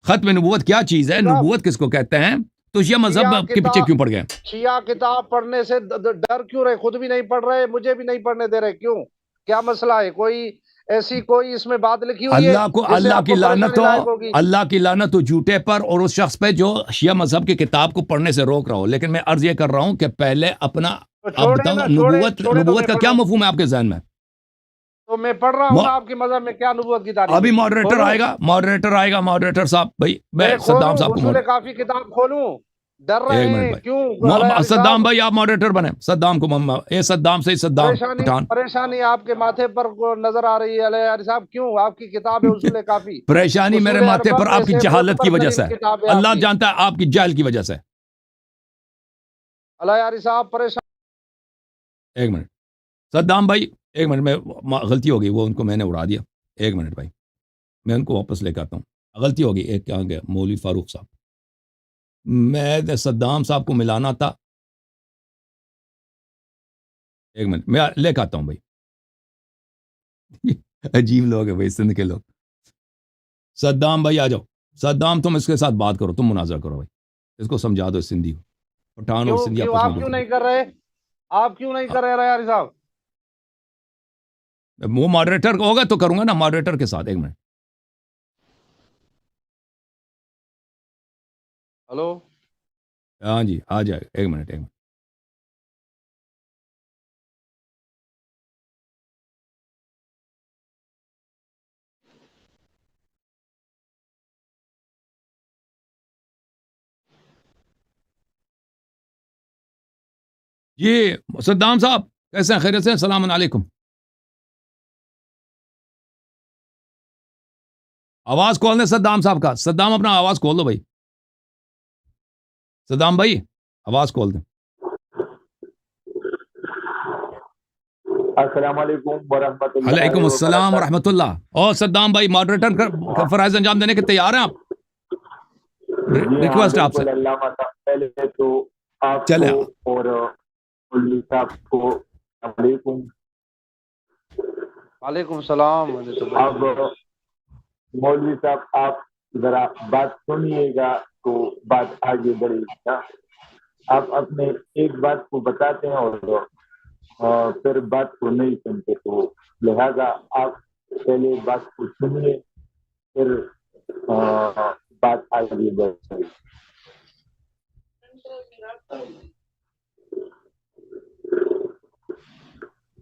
Speaker 1: ختم نبوت کیا چیز ہے، نبوت کس کو کہتے ہیں، تو شیعہ مذہب کے پیچھے کیوں پڑ گئے؟
Speaker 3: شیعہ کتاب پڑھنے سے ڈر کیوں رہے؟ خود بھی نہیں پڑھ رہے، مجھے بھی نہیں پڑھنے دے رہے، کیوں؟ کیا مسئلہ ہے؟ کوئی اس میں بات لکھی ہوئی ہے جس سے
Speaker 1: اللہ
Speaker 3: آپ
Speaker 1: کی
Speaker 3: کو
Speaker 1: لعنت
Speaker 3: پریشانی
Speaker 1: ہو،
Speaker 3: لائق ہوگی؟
Speaker 1: اللہ کی لعنت ہو جھوٹے پر اور اس شخص پہ جو شیعہ مذہب کی کتاب کو پڑھنے سے روک رہا ہو۔ لیکن میں عرض یہ کر رہا ہوں کہ پہلے اپنا
Speaker 3: تو
Speaker 1: آپ
Speaker 3: چھوڑے
Speaker 1: بتاؤ،
Speaker 3: نا، چھوڑے تو
Speaker 1: نبوت
Speaker 3: میں
Speaker 1: کا
Speaker 3: پڑھ
Speaker 1: کیا
Speaker 3: رہا ہوں،
Speaker 1: مفہوم ہے آپ کے ذہن میں؟
Speaker 3: تو میں پڑھ رہا ہوں نا، آپ کے مذہب میں کیا نبوت کی تعریف
Speaker 1: ابھی
Speaker 3: ہے؟
Speaker 1: ماڈریٹر آئے گا، ماڈریٹر صاحب، بھائی میں
Speaker 3: میں
Speaker 1: صدام
Speaker 3: کھولوں
Speaker 1: صاحب کو
Speaker 3: اصول کافی کتاب کھولوں؟ ڈر رہے
Speaker 1: ایک منٹ
Speaker 3: ہیں
Speaker 1: بھائی،
Speaker 3: کیوں علیہ
Speaker 1: صدام
Speaker 3: صاحب؟
Speaker 1: بھائی آپ ماڈریٹر بنے، صدام کو یہ صدام سے صدام پٹھان،
Speaker 3: پریشانی آپ کے ماتھے پر نظر آ رہی ہے علیہ صاحب، کیوں؟ آپ کی کتاب ہے اصول کافی،
Speaker 1: پریشانی میرے
Speaker 3: اصول
Speaker 1: ماتھے
Speaker 3: اربع
Speaker 1: پر
Speaker 3: میں
Speaker 1: آپ کی
Speaker 3: سے
Speaker 1: جہالت کی
Speaker 3: معتبر
Speaker 1: وجہ سے
Speaker 3: ترین
Speaker 1: ہے،
Speaker 3: کتاب ہے آپ
Speaker 1: اللہ
Speaker 3: کی
Speaker 1: جانتا ہے آپ کی جہل کی وجہ سے۔
Speaker 3: علیہ صاحب پریشان۔
Speaker 1: ایک منٹ صدام بھائی، ایک منٹ، میں غلطی ہو گئی، وہ ان کو میں نے اڑا دیا، ایک منٹ بھائی، میں ان کو واپس لے کے آتا ہوں، غلطی ہو گئی، ایک کہاں گیا مولوی فاروق صاحب، میں صدام صاحب کو ملانا تھا، ایک منٹ میں لے کے آتا ہوں بھائی۔ عجیب لوگ ہیں بھائی، سندھ کے لوگ۔ صدام بھائی آ جاؤ، صدام تم اس کے ساتھ بات کرو، تم مناظرہ کرو بھائی، اس کو سمجھا دو، اس سندھی کو، پٹھان اور سندھی
Speaker 3: کیوں
Speaker 1: آپس میں
Speaker 3: آپ کیوں
Speaker 1: گفتگو،
Speaker 3: نہیں کر رہے؟ آپ کیوں نہیں کر رہے علیہ صاحب؟
Speaker 1: وہ ماڈریٹر ہوگا تو کروں گا نا، ماڈریٹر کے ساتھ، ایک منٹ۔
Speaker 3: ہلو،
Speaker 1: ہاں جی آ جائے، ایک منٹ ایک منٹ۔ جی صدام صاحب کیسے ہیں، خیریت سے؟ السلام علیکم، آواز کھول دیں صدام صاحب کا، صدام اپنا آواز کھول دو بھائی، صدام بھائی آواز کھول دیں۔
Speaker 2: السلام علیکم ورحمۃ اللہ
Speaker 1: علیکم السلام
Speaker 2: وبرکاتہ۔
Speaker 1: ورحمۃ اللہ۔ اور صدام بھائی ماڈریٹر کا فرائض انجام دینے کے تیار ہیں آپ؟
Speaker 2: جی ہاں
Speaker 1: ریکویسٹ ہے آپ سے،
Speaker 2: بالکل، علامہ صاحب پہلے تو آپ
Speaker 1: چلیں
Speaker 2: کو اور مولوی صاحب کو السلام علیکم۔
Speaker 3: وعلیکم السلام۔
Speaker 2: اب مولوی صاحب آپ ذرا بات سنیے گا تو بات آگے بڑھے گی نا۔ آپ اپنے ایک بات کو بتاتے ہیں اور پھر بات کو نہیں سنتے، تو لہذا آپ پہلے بات کو سنیے، پھر بات آگے بڑھے گی۔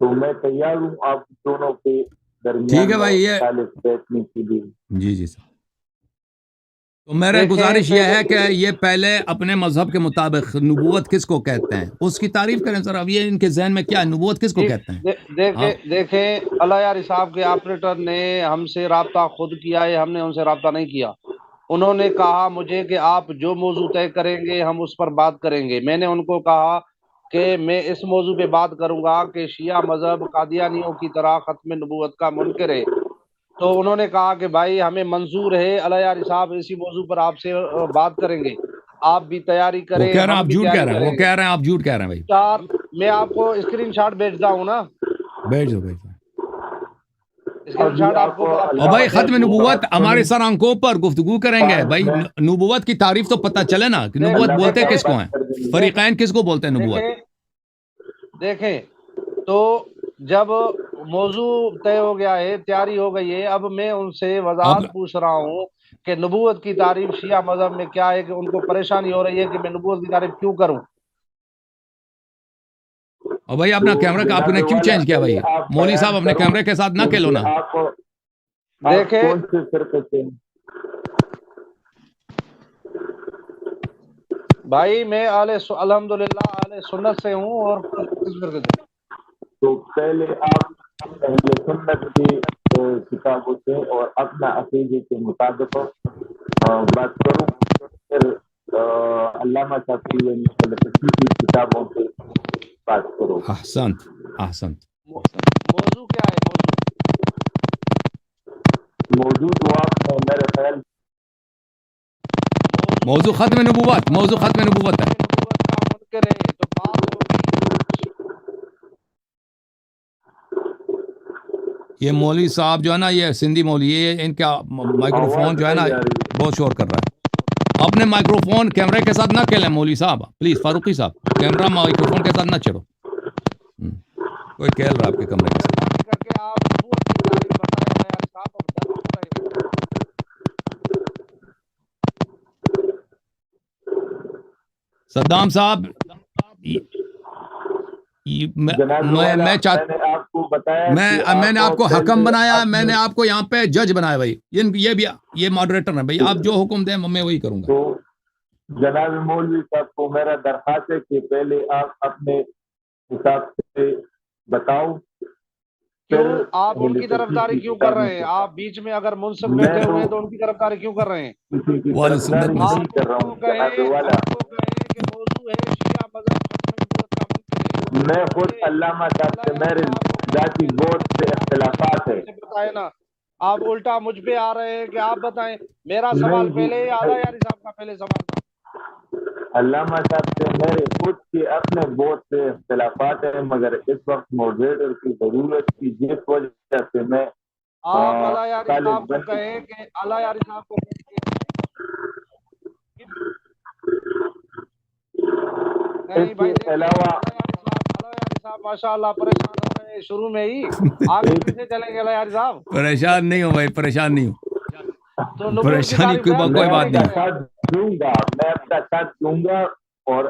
Speaker 2: تو میں تیار ہوں آپ دونوں کے
Speaker 1: ٹھیک
Speaker 2: درمیان
Speaker 1: ہے
Speaker 2: میں
Speaker 1: بھائی، یہ
Speaker 2: خالص بیٹھنے کے لیے۔
Speaker 1: جی جی سر، تو میرے
Speaker 3: دیکھیں
Speaker 1: گزارش یہ ہے کہ یہ پہلے اپنے مذہب کے مطابق نبوت کس کو کہتے ہیں اس کی تعریف کریں سر۔ اب یہ ان کے ذہن میں کیا ہے، نبوت کس کو کہتے ہیں؟ ہاں
Speaker 3: دیکھیں علیہ صاحب کے آپریٹر نے ہم سے رابطہ خود کیا ہے، ہم نے ان سے رابطہ نہیں کیا۔ انہوں نے کہا مجھے کہ آپ جو موضوع طے کریں گے ہم اس پر بات کریں گے۔ میں نے ان کو کہا کہ میں اس موضوع پہ بات کروں گا کہ شیعہ مذہب قادیانیوں کی طرح ختم نبوت کا منکر ہے۔ تو انہوں نے کہا کہ بھائی ہمیں منظور ہے، علیہ صاحب اسی موضوع پر آپ سے بات کریں گے، آپ بھی تیاری
Speaker 1: وہ
Speaker 3: کریں،
Speaker 1: کہہ رہے ہیں
Speaker 3: ہم
Speaker 1: آپ
Speaker 3: بھی
Speaker 1: جھوٹ کہہ
Speaker 3: تیاری
Speaker 1: رہے ہیں،
Speaker 3: کریں
Speaker 1: وہ
Speaker 3: گے۔
Speaker 1: کہہ رہے ہیں آپ جھوٹ کہہ رہے ہیں بھائی،
Speaker 3: میں آپ کو اسکرین شاٹ بھیجتا ہوں نا،
Speaker 1: بیٹھ جاؤ بیٹھ جاؤ۔
Speaker 3: اسکرین
Speaker 2: ابھی
Speaker 3: شاٹ آپ
Speaker 2: آپ
Speaker 3: کو
Speaker 1: اور بھائی
Speaker 2: علامہ
Speaker 1: ختم
Speaker 2: صاحب کی
Speaker 1: نبوت
Speaker 2: بات
Speaker 1: ہمارے
Speaker 2: سنیں،
Speaker 1: سر آنکھوں پر گفتگو کریں گے
Speaker 2: بعد
Speaker 1: بھائی،
Speaker 2: میں
Speaker 1: نبوت کی تعریف تو پتہ چلے نا کہ نبوت
Speaker 2: علامہ
Speaker 1: بولتے
Speaker 2: صاحب
Speaker 1: کس کو ہیں،
Speaker 2: بات کر دیں گے۔
Speaker 1: فریقین کس کو بولتے ہیں نبوت؟
Speaker 3: دیکھیں تو جب موضوع طے ہو گیا ہے، تیاری ہو گئی ہے. اب میں ان سے وضاحت
Speaker 1: آپ
Speaker 3: پوچھ رہا ہوں کہ نبوت کی تعریف شیعہ مذہب میں کیا ہے، کہ ان کو پریشانی ہو رہی ہے کہ میں نبوت کی تعریف کیوں کروں.
Speaker 1: اور بھائی اپنا
Speaker 2: تو
Speaker 1: کیمرہ کا آپ
Speaker 2: جناب
Speaker 1: نے کیوں
Speaker 2: والا
Speaker 1: چینج کیا بھائی؟
Speaker 2: پہلے آپ
Speaker 1: مولوی
Speaker 2: بیان
Speaker 1: صاحب اپنے
Speaker 2: کرو
Speaker 1: کیمرے کے ساتھ نہ کھیلو نا.
Speaker 2: کیونکہ آپ
Speaker 3: دیکھیں
Speaker 2: کون سے فرقے سے ہیں؟
Speaker 3: بھائی میں الحمدللہ اہل سنت سے ہوں. اور کس فرقے سے؟
Speaker 2: تو پہلے آپ اہل سنت کی کتابوں سے اور اپنا عقیدے کے مطابق بات کروں، پھر علامہ شافعی کی کتابوں سے بات کرو.
Speaker 1: احسنت احسنت.
Speaker 3: موضوع کیا ہے؟
Speaker 2: موضوع تو آپ نے میرے خیال
Speaker 1: موضوع ختم نبوت، موضوع ختم نبوت ہے.
Speaker 3: نبوت کا منکر ہے تو بات ہوگی.
Speaker 1: یہ مولوی صاحب جو ہے نا، یہ سندھی مولوی، یہ ان کا مائکرو فون
Speaker 2: آواز
Speaker 1: جو ہے نا
Speaker 2: نہیں آ رہی ہے.
Speaker 1: بہت شور کر رہا ہے. اپنے مائکرو فون کیمرے کے ساتھ نہ کھیلیں مولوی صاحب، پلیز فاروقی صاحب کیمرہ مائکرو فون کے ساتھ نہ چھڑو. کوئی کھیل رہا ہے آپ کے کمرے کے ساتھ.
Speaker 3: کر کے آپ نبوت کی تعریف بتائیں یار صاحب. اب در کیوں رہے ہو؟
Speaker 1: صدام صاحب
Speaker 2: جناب والا
Speaker 1: میں
Speaker 2: میں نے آپ کو بتایا کہ
Speaker 1: میں نے آپ کو حکم
Speaker 2: پہلے
Speaker 1: بنایا، میں
Speaker 2: اپنے
Speaker 1: نے آپ کو یہاں پہ جج بنایا بھائی. یہ بھی یہ ماڈریٹر ہے بھائی، آپ جو حکم دیں میں وہی کروں گا.
Speaker 2: تو جناب مولوی صاحب کو میرا درخواست ہے کہ پہلے آپ اپنے حساب سے بتاؤ،
Speaker 3: کیوں
Speaker 2: پھر
Speaker 3: آپ ان
Speaker 2: اہل
Speaker 3: کی
Speaker 2: سنت
Speaker 3: طرفداری کیوں کر رہے ہیں؟ آپ بیچ میں اگر منصف
Speaker 2: میں
Speaker 3: بیٹھے ہوئے ہیں
Speaker 2: تو
Speaker 3: تو ان کی طرفداری کیوں کر رہے ہیں؟
Speaker 2: کسی کی
Speaker 1: وہ اہل سنت
Speaker 2: طرفداری
Speaker 1: میں سے.
Speaker 2: نہیں کر رہا ہوں جناب والا.
Speaker 3: ان کو کہیں کہ موضوع ہے شیعہ مذہب نبوت کا منکر ہے.
Speaker 2: میں خود علامہ صاحب سے میرے ذاتی بہت سے اختلافات ہے.
Speaker 3: بتائے نا، آپ الٹا مجھ پہ آ رہے ہیں کہ آپ بتائیں. میرا سوال
Speaker 2: نہیں جی،
Speaker 3: پہلے اعلیٰ یاری صاحب کا پہلے سوال تھا.
Speaker 2: علامہ صاحب سے میرے خود کے اپنے بہت سے اختلافات ہیں، مگر اس وقت موڈریٹر کی ضرورت کی جس وجہ سے میں
Speaker 3: آپ اعلیٰ یاری
Speaker 2: طالب
Speaker 3: صاحب کو
Speaker 2: بن
Speaker 3: کہیں کہ اعلیٰ یاری صاحب کو نہیں
Speaker 2: اس
Speaker 3: بھائی
Speaker 2: کے علاوہ
Speaker 3: اعلیٰ یاری صاحب ماشاء اللہ پریشان ہو رہے ہیں شروع میں ہی. آگے کیسے چلیں گے اعلیٰ یاری صاحب؟
Speaker 1: پریشان نہیں ہو بھائی، پریشان نہیں ہو.
Speaker 3: تو نبوت کی
Speaker 1: پریشانی
Speaker 3: تعریف بیان
Speaker 2: میں
Speaker 1: کوئی بات
Speaker 2: آپ
Speaker 1: نہیں.
Speaker 2: کا ساتھ دوں گا، میں آپ کا ساتھ دوں گا، اور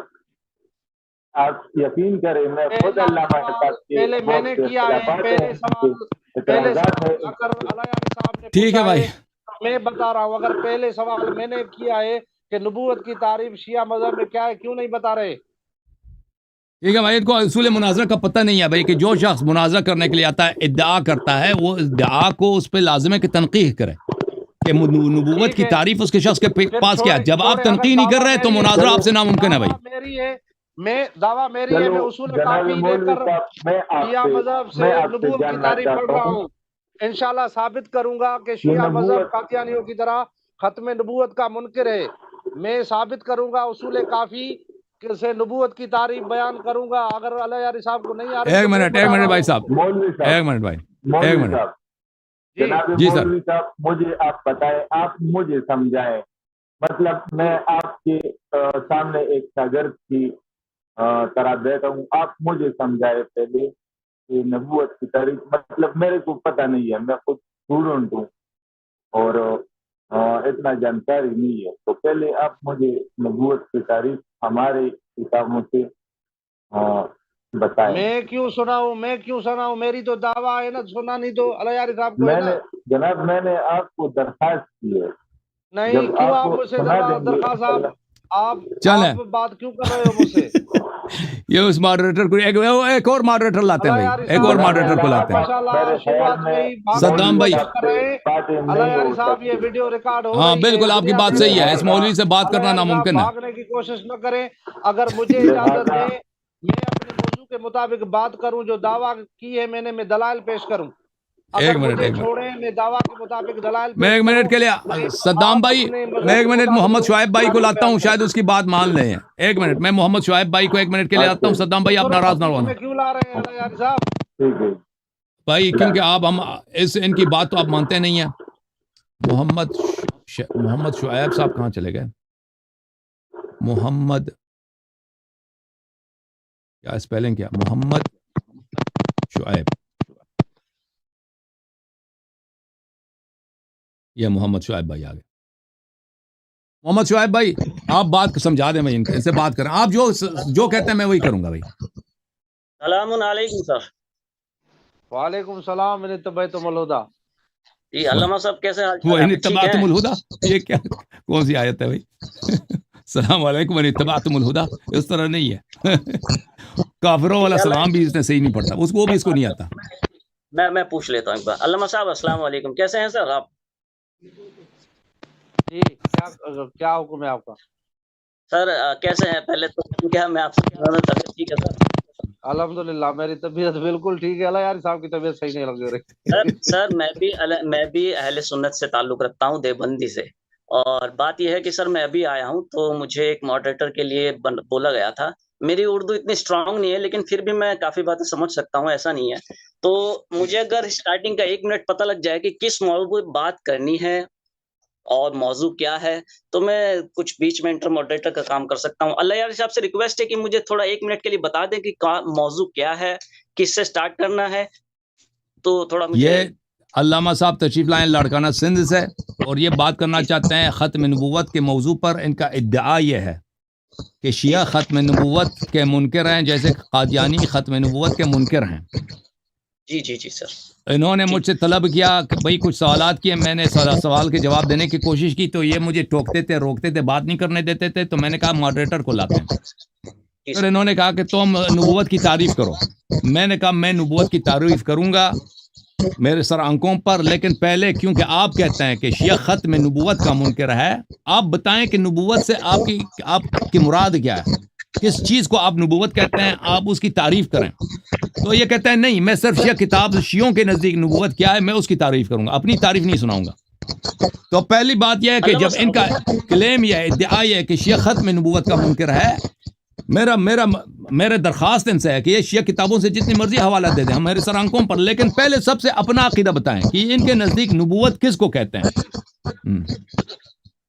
Speaker 2: آپ یقین کریں میں خود
Speaker 3: پہلا
Speaker 2: علامہ
Speaker 3: سوال
Speaker 2: صاحب کے
Speaker 3: پہلے میں نے
Speaker 2: بہت سے
Speaker 3: کیا ہے.
Speaker 2: اختلافات ہیں،
Speaker 3: پہلے
Speaker 2: ان کے
Speaker 3: پہلے
Speaker 2: اعتراضات
Speaker 3: سوال
Speaker 2: ہیں.
Speaker 3: اگر اعلیٰ یاری صاحب نے
Speaker 1: ٹھیک ہے
Speaker 3: پوچھا
Speaker 1: بھائی.
Speaker 3: ہے میں بتا رہا ہوں. اگر پہلے سوال میں نے کیا ہے کہ نبوت کی تعریف شیعہ مذہب میں کیا ہے، کیوں نہیں بتا رہے؟
Speaker 1: ٹھیک ہے بھائی، ان کو اصول مناظرہ کا پتہ نہیں ہے بھائی، کہ جو شخص مناظرہ کرنے کے لیے آتا ہے ادعا کرتا ہے، وہ ادعا کو اس پہ لازم ہے کہ تنقیح کرے کہ نبوت
Speaker 3: ٹھیک
Speaker 1: کی
Speaker 3: ہے،
Speaker 1: تعریف اس کے شخص کے
Speaker 3: پھر
Speaker 1: پاس کیا ہے. جب آپ
Speaker 3: چھوڑے اگر
Speaker 1: تنقیح نہیں کر
Speaker 3: دعویٰ
Speaker 1: رہے تو
Speaker 3: میری ہے،
Speaker 1: مناظرہ آپ سے ناممکن ہے بھائی.
Speaker 3: دعویٰ میری ہے، دعویٰ میری ہے،
Speaker 2: چلو
Speaker 3: میں اصول
Speaker 2: جناب
Speaker 3: کافی لے
Speaker 2: مولوی
Speaker 3: کر
Speaker 2: صاحب، میں
Speaker 3: شیعہ مذہب سے
Speaker 2: آپ سے
Speaker 3: نبوت کی
Speaker 2: جاننا
Speaker 3: تعریف پڑھ
Speaker 2: چاہتا
Speaker 3: رہا
Speaker 2: ہوں
Speaker 3: ہوں. انشاءاللہ ثابت کروں گا کہ
Speaker 2: کہ
Speaker 3: شیعہ مذہب
Speaker 2: نبوت
Speaker 3: قادیانیوں کی طرح ختم نبوت کا منکر ہے. میں ثابت کروں گا اصول کافی سے نبوت کی تعریف بیان کروں گا. اگر اعلیٰ یاری صاحب کو نہیں آ رہی تو میں
Speaker 1: ایک
Speaker 3: بتا
Speaker 1: منٹ
Speaker 3: رہا
Speaker 1: بھائی
Speaker 3: ہوں.
Speaker 1: صاحب،
Speaker 2: مولوی صاحب
Speaker 1: ایک منٹ بھائی، ایک
Speaker 2: مولوی
Speaker 1: منٹ.
Speaker 2: صاحب
Speaker 3: جی
Speaker 2: جناب
Speaker 1: جی سر.
Speaker 2: مولوی صاحب مجھے آپ بتائیں، آپ مجھے سمجھائیں. مطلب میں آپ کے سامنے ایک شاگرد کی طرح بیٹھا ہوں، آپ مجھے سمجھائے پہلے کہ نبوت کی تعریف. مطلب میرے کو پتہ نہیں ہے، میں خود اسٹوڈنٹ ہوں اور اتنا جانکاری نہیں ہے. تو پہلے آپ مجھے نبوت کی تعریف ہمارے کتابوں سے بتائیں.
Speaker 3: میں کیوں سناؤں؟ میری تو دعویٰ ہے نا، سنا نہیں تو اعلیٰ یاری صاحب کو ہے نا.
Speaker 2: جناب میں نے آپ کو درخواست کی ہے،
Speaker 3: نہیں،
Speaker 2: جب
Speaker 3: کیوں
Speaker 2: آپ
Speaker 3: آپ
Speaker 2: کو
Speaker 3: مجھ سے
Speaker 2: سنا دیں گے
Speaker 3: درخواست آپ
Speaker 1: چلیں
Speaker 3: بات کیوں کر رہے ہو مجھ سے؟
Speaker 1: یہ اس ماڈریٹر کو ایک اور ماڈریٹر لاتے ہیں
Speaker 3: اعلیٰ
Speaker 1: بھائی،
Speaker 3: یاری
Speaker 1: ایک اور
Speaker 3: صاحب
Speaker 1: ماڈریٹر کو لاتے ہیں.
Speaker 3: ماشاء اللہ
Speaker 2: میرے خیال
Speaker 3: شروعات
Speaker 2: میں
Speaker 3: میں ہی
Speaker 1: صدام بھائی.
Speaker 3: کر رہے ہیں.
Speaker 2: باتیں
Speaker 3: اعلیٰ
Speaker 2: نہیں
Speaker 3: یاری
Speaker 2: ہو
Speaker 3: صاحب یہ
Speaker 2: سکتی.
Speaker 3: ویڈیو ریکارڈ ہو
Speaker 1: ہاں
Speaker 3: رہی ہے،
Speaker 1: بالکل آپ کی
Speaker 3: دنیا
Speaker 1: بات
Speaker 3: میں
Speaker 1: صحیح ہے، اس
Speaker 2: لہذا
Speaker 1: مولوی سے بات
Speaker 3: اعلیٰ
Speaker 1: کرنا
Speaker 3: یاری صاحب
Speaker 1: ناممکن ہے.
Speaker 3: بھاگنے کی کوشش نہ کریں. اگر مجھے اجازت
Speaker 2: لہذا
Speaker 3: دیں میں اپنے موضوع کے مطابق بات کروں، جو دعویٰ کی ہے میں دلائل پیش کروں. اگر
Speaker 1: ایک منٹ
Speaker 3: مجھے چھوڑیں میں دعویٰ کے مطابق دلائل
Speaker 1: میں
Speaker 3: پیش
Speaker 1: ایک
Speaker 3: کروں.
Speaker 1: منٹ کے لیے صدام
Speaker 3: آپ
Speaker 1: بھائی،
Speaker 3: اپنے
Speaker 1: میں
Speaker 3: مذہب
Speaker 1: ایک
Speaker 3: کے
Speaker 1: منٹ
Speaker 3: مطابق
Speaker 1: محمد شعیب بھائی کو
Speaker 3: تعریف
Speaker 1: لاتا
Speaker 3: بیان
Speaker 1: ہوں،
Speaker 3: کریں.
Speaker 1: شاید اس کی بات مان لیں. ایک منٹ، میں محمد شعیب بھائی کو ایک منٹ کے لیے لاتا ہوں. صدام بھائی آپ ناراض نہ ہونا
Speaker 3: میں کیوں لا رہے ہیں اعلیٰ یاری صاحب؟
Speaker 2: ٹھیک ہے
Speaker 1: بھائی، کیونکہ آپ ان کی بات تو آپ مانتے نہیں ہیں. محمد شعیب صاحب کہاں چلے گئے؟ محمد کیا اسپیلنگ کیا؟ محمد شعیب. یہ محمد شعیب بھائی آ گئے. محمد شعیب بھائی آپ بات سمجھا دیں, میں ان سے بات کریں, آپ جو کہتے ہیں میں وہی کروں گا بھائی.
Speaker 4: السلام علیکم سر.
Speaker 3: وعلیکم السلام. من اتبعتم الہدی.
Speaker 4: جی علامہ صاحب کیسے حال
Speaker 1: وہ
Speaker 4: چال
Speaker 1: ان
Speaker 4: ہیں؟ ٹھیک
Speaker 1: اتبعتم
Speaker 4: ہیں؟
Speaker 1: الہدی, یہ کیا کون سی آیت ہے بھائی؟ السلام علیکم ان اتبعتم الہدی, اس طرح نہیں ہے. کافروں والا سلام بھی اس نے صحیح نہیں پڑھتا, وہ بھی اس کو نہیں آتا.
Speaker 4: میں پوچھ لیتا ہوں ایک بار. علامہ صاحب السلام علیکم, کیسے ہیں سر آپ؟
Speaker 3: جی کیا حکم ہے آپ کا؟
Speaker 4: سر کیسے ہیں؟ پہلے تو کیا میں آپ سے طبیعت ٹھیک ہے سر؟
Speaker 3: الحمدللہ میری طبیعت بالکل ٹھیک ہے. اللہ یار صاحب کی طبیعت صحیح نہیں لگ رہی.
Speaker 4: سر میں بھی اہل سنت سے تعلق رکھتا ہوں, دیوبندی سے. اور بات یہ ہے کہ سر میں ابھی آیا ہوں تو مجھے ایک ماڈریٹر کے لیے بولا گیا تھا. میری اردو اتنی اسٹرانگ نہیں ہے لیکن پھر بھی میں کافی باتیں سمجھ سکتا ہوں, ایسا نہیں ہے. تو مجھے اگر اسٹارٹنگ کا 1 منٹ پتہ لگ جائے کہ کس موضوع پہ بات کرنی ہے اور موضوع کیا ہے تو میں کچھ بیچ میں انٹر ماڈریٹر کا کام کر سکتا ہوں. اللہ یار صاحب سے ریکویسٹ ہے کہ مجھے تھوڑا 1 منٹ کے لیے بتا دیں کہ موضوع کیا ہے, کس سے سٹارٹ کرنا ہے. تو تھوڑا مجھے
Speaker 1: یہ علامہ صاحب تشریف لائیں لاڑکانہ سندھ سے, اور یہ بات کرنا چاہتے ہیں ختم نبوت کے موضوع پر. ان کا ادعا یہ ہے کہ شیعہ ختم نبوت کے منکر ہیں جیسے قادیانی ختم نبوت کے منکر ہیں.
Speaker 4: جی سر.
Speaker 1: انہوں نے مجھ سے طلب کیا کہ بھئی کچھ سوالات کیے, میں نے سوال کے جواب دینے کی کوشش کی تو یہ مجھے ٹوکتے تھے, روکتے تھے, بات نہیں کرنے دیتے تھے. تو میں نے کہا ماڈریٹر کو لاتے ہیں. پھر انہوں نے کہا کہ تم نبوت کی تعریف کرو. میں نے کہا میں نبوت کی تعریف کروں گا میرے سر آنکھوں پر, لیکن پہلے کیونکہ آپ کہتے ہیں کہ شیعہ ختم نبوت کا منکر ہے, آپ بتائیں کہ نبوت سے آپ کی مراد کیا ہے, کس چیز کو آپ نبوت کہتے ہیں, آپ اس کی تعریف کریں. تو یہ کہتا ہے نہیں, میں صرف شیعوں کے نزدیک نبوت کیا ہے میں اس کی تعریف کروں گا, اپنی تعریف نہیں سناؤں گا. تو پہلی بات یہ ہے کہ جب ان کا کلیم یہ ادعا یہ ہے کہ شیعہ ختم نبوت کا منکر ہے, میرا درخواست ان سے ہے کہ یہ شیعہ کتابوں سے جتنی مرضی حوالہ دے دیں ہم میرے سر آنکھوں پر, لیکن پہلے سب سے اپنا عقیدہ بتائیں کہ ان کے نزدیک نبوت کس کو کہتے ہیں.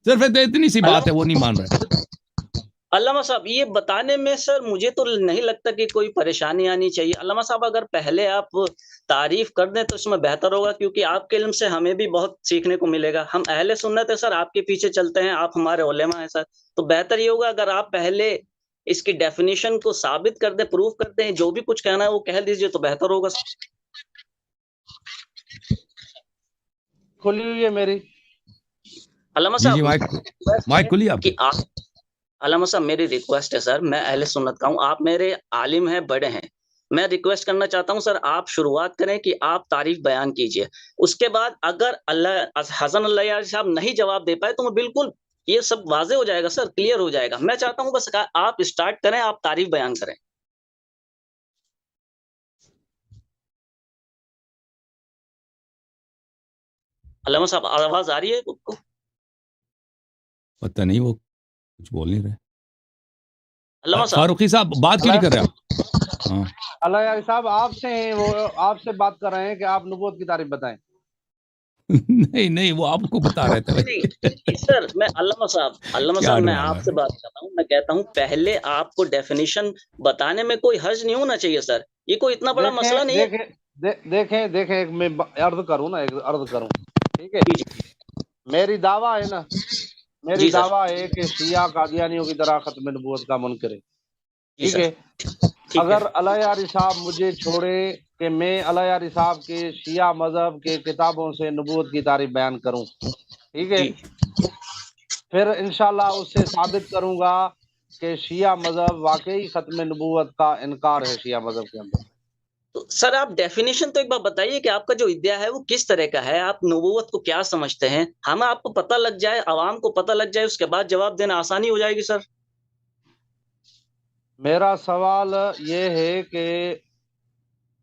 Speaker 1: صرف اتنی سی بات ہے, وہ نہیں مان رہے.
Speaker 4: علامہ صاحب یہ بتانے میں سر مجھے تو نہیں لگتا کہ کوئی پریشانی آنی چاہیے. علامہ صاحب اگر پہلے آپ تعریف کر دیں تو اس میں بہتر ہوگا, کیونکہ آپ کے علم سے ہمیں بھی بہت سیکھنے کو ملے گا. ہم اہل سنت ہے سر, آپ کے پیچھے چلتے ہیں, آپ ہمارے علماء ہیں سر. تو بہتر یہ ہوگا اگر آپ پہلے اس کی ڈیفینیشن کو ثابت کر دیں, پروف کر دیں, جو بھی کچھ کہنا ہے وہ کہہ دیجئے تو بہتر ہوگا.
Speaker 3: کھلی ہوئی ہے میری.
Speaker 4: علامہ
Speaker 1: جی
Speaker 4: صاحب
Speaker 1: مائک کھلی آپ
Speaker 4: کہ علامہ صاحب میری ریکویسٹ ہے سر, میں اہل سنت کا ہوں, آپ میرے عالم ہیں, بڑے ہیں, میں ریکویسٹ کرنا چاہتا ہوں سر آپ شروعات کریں کہ آپ تعریف بیان کیجئے. اس کے بعد اگر حسن اللہ یار صاحب نہیں جواب دے پائے تو میں بالکل یہ سب واضح ہو جائے گا سر, کلیئر ہو جائے گا. میں چاہتا ہوں بس آپ اسٹارٹ کریں, آپ تعریف بیان کریں. علامہ صاحب آواز آ رہی ہے کو؟
Speaker 1: پتہ نہیں, وہ کچھ بول نہیں رہے.
Speaker 4: علامہ صاحب
Speaker 1: فاروقی صاحب بات کیوں نہیں کر رہے آپ؟ ہاں
Speaker 3: اللہ یار صاحب آپ سے ہیں, وہ آپ سے بات کر رہے ہیں کہ آپ نبوت کی تعریف بتائیں.
Speaker 1: نہیں وہ آپ کو بتا رہے تھے.
Speaker 4: سر میں علامہ صاحب میں آپ سے بات کر رہا ہوں, میں کہتا ہوں پہلے آپ کو ڈیفینیشن بتانے میں کوئی حرج نہیں ہونا چاہیے سر, یہ کوئی اتنا بڑا مسئلہ نہیں ہے.
Speaker 3: دیکھیں میں عرض کروں نا, ٹھیک ہے. میری دعویٰ ہے نا, میری دعویٰ ہے کہ شیعہ قادیانیوں کی طرح ختم نبوت کا منکر ہے. ٹھیک ہے. اگر علیہ یاری صاحب مجھے چھوڑے کہ میں علیہ یاری صاحب کے شیعہ مذہب کے کتابوں سے نبوت کی تعریف بیان کروں, ٹھیک ہے, پھر انشاءاللہ اس سے ثابت کروں گا کہ شیعہ مذہب واقعی ختم نبوت کا انکار ہے شیعہ مذہب کے اندر.
Speaker 4: تو سر آپ ڈیفینیشن تو ایک بار بتائیے کہ آپ کا جو ادعا ہے وہ کس طرح کا ہے, آپ نبوت کو کیا سمجھتے ہیں, ہمیں آپ کو پتہ لگ جائے, عوام کو پتہ لگ جائے, اس کے بعد جواب دینا آسانی ہو جائے گی. سر
Speaker 3: میرا سوال یہ ہے کہ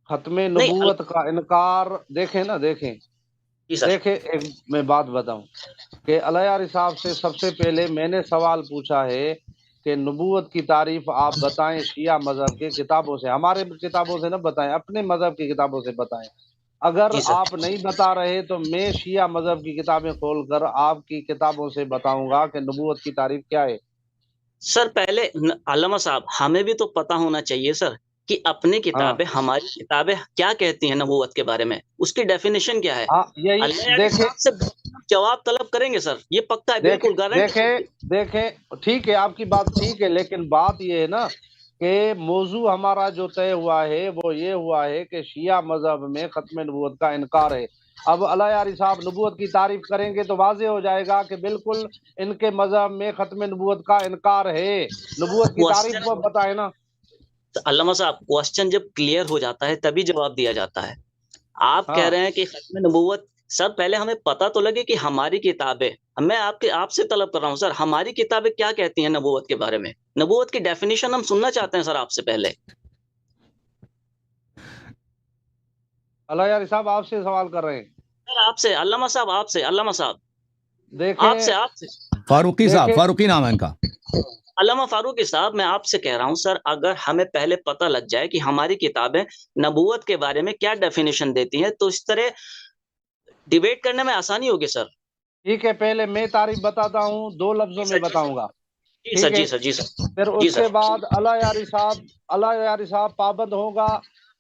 Speaker 3: ختم نبوت کا انکار, دیکھیں ایک میں بات بتاؤں کہ علیہ یاری صاحب سے سب سے پہلے میں نے سوال پوچھا ہے کہ نبوت کی تعریف آپ بتائیں شیعہ مذہب کے کتابوں سے, ہمارے کتابوں سے نہ بتائیں, اپنے مذہب کی کتابوں سے بتائیں. اگر آپ نہیں بتا رہے تو میں شیعہ مذہب کی کتابیں کھول کر آپ کی کتابوں سے بتاؤں گا کہ نبوت کی تعریف کیا ہے.
Speaker 4: سر پہلے علامہ صاحب ہمیں بھی تو پتہ ہونا چاہیے سر کہ اپنی کتابیں, ہماری کتابیں کیا کہتی ہیں نبوت کے بارے میں, اس کی ڈیفینیشن کیا ہے.
Speaker 3: یہی دیکھیں
Speaker 4: جواب طلب کریں گے سر، یہ پکا ہے، بالکل گارنٹی۔
Speaker 3: دیکھیں ٹھیک ہے، آپ کی بات ٹھیک ہے، لیکن بات یہ ہے نا کہ موضوع ہمارا جو طے ہوا ہے وہ یہ ہوا ہے کہ شیعہ مذہب میں ختم نبوت کا انکار ہے۔ اب اللہ یاری صاحب نبوت کی تعریف کریں گے تو واضح ہو جائے گا کہ بالکل ان کے مذہب میں ختم نبوت کا انکار ہے۔ نبوت کی تعریف وہ بتائے نا۔
Speaker 4: علامہ صاحب، کوسچن جب کلیئر ہو جاتا ہے تبھی جواب دیا جاتا ہے۔ آپ کہہ رہے ہیں کہ ختم نبوت، سر پہلے ہمیں پتہ تو لگے کہ ہماری کتابیں، میں آپ سے طلب کر رہا ہوں سر، ہماری کتابیں کیا کہتی ہیں نبوت کے بارے میں؟ نبوت کی ڈیفینیشن ہم سننا چاہتے ہیں سر آپ سے پہلے۔
Speaker 3: اللہ یاری صاحب آپ سے سوال کر رہے ہیں
Speaker 4: سر، آپ سے علامہ صاحب، آپ سے علامہ صاحب،
Speaker 3: دیکھیں
Speaker 4: آپ سے
Speaker 1: فاروقی صاحب، فاروقی نام ہے ان کا،
Speaker 4: علامہ فاروقی صاحب، میں آپ سے کہہ رہا ہوں سر، اگر ہمیں پہلے پتہ لگ جائے کہ ہماری کتابیں نبوت کے بارے میں کیا ڈیفینیشن دیتی ہیں تو اس طرح ڈیبیٹ کرنے میں آسانی ہوگی سر۔
Speaker 3: ٹھیک ہے، پہلے میں تعریف بتاتا ہوں، 2 لفظوں میں بتاؤں گا،
Speaker 4: جی سر، جی سر، جی سر،
Speaker 3: پھر
Speaker 4: جی
Speaker 3: اس کے
Speaker 4: سر۔
Speaker 3: بعد اللہ یاری صاحب پابند ہوگا،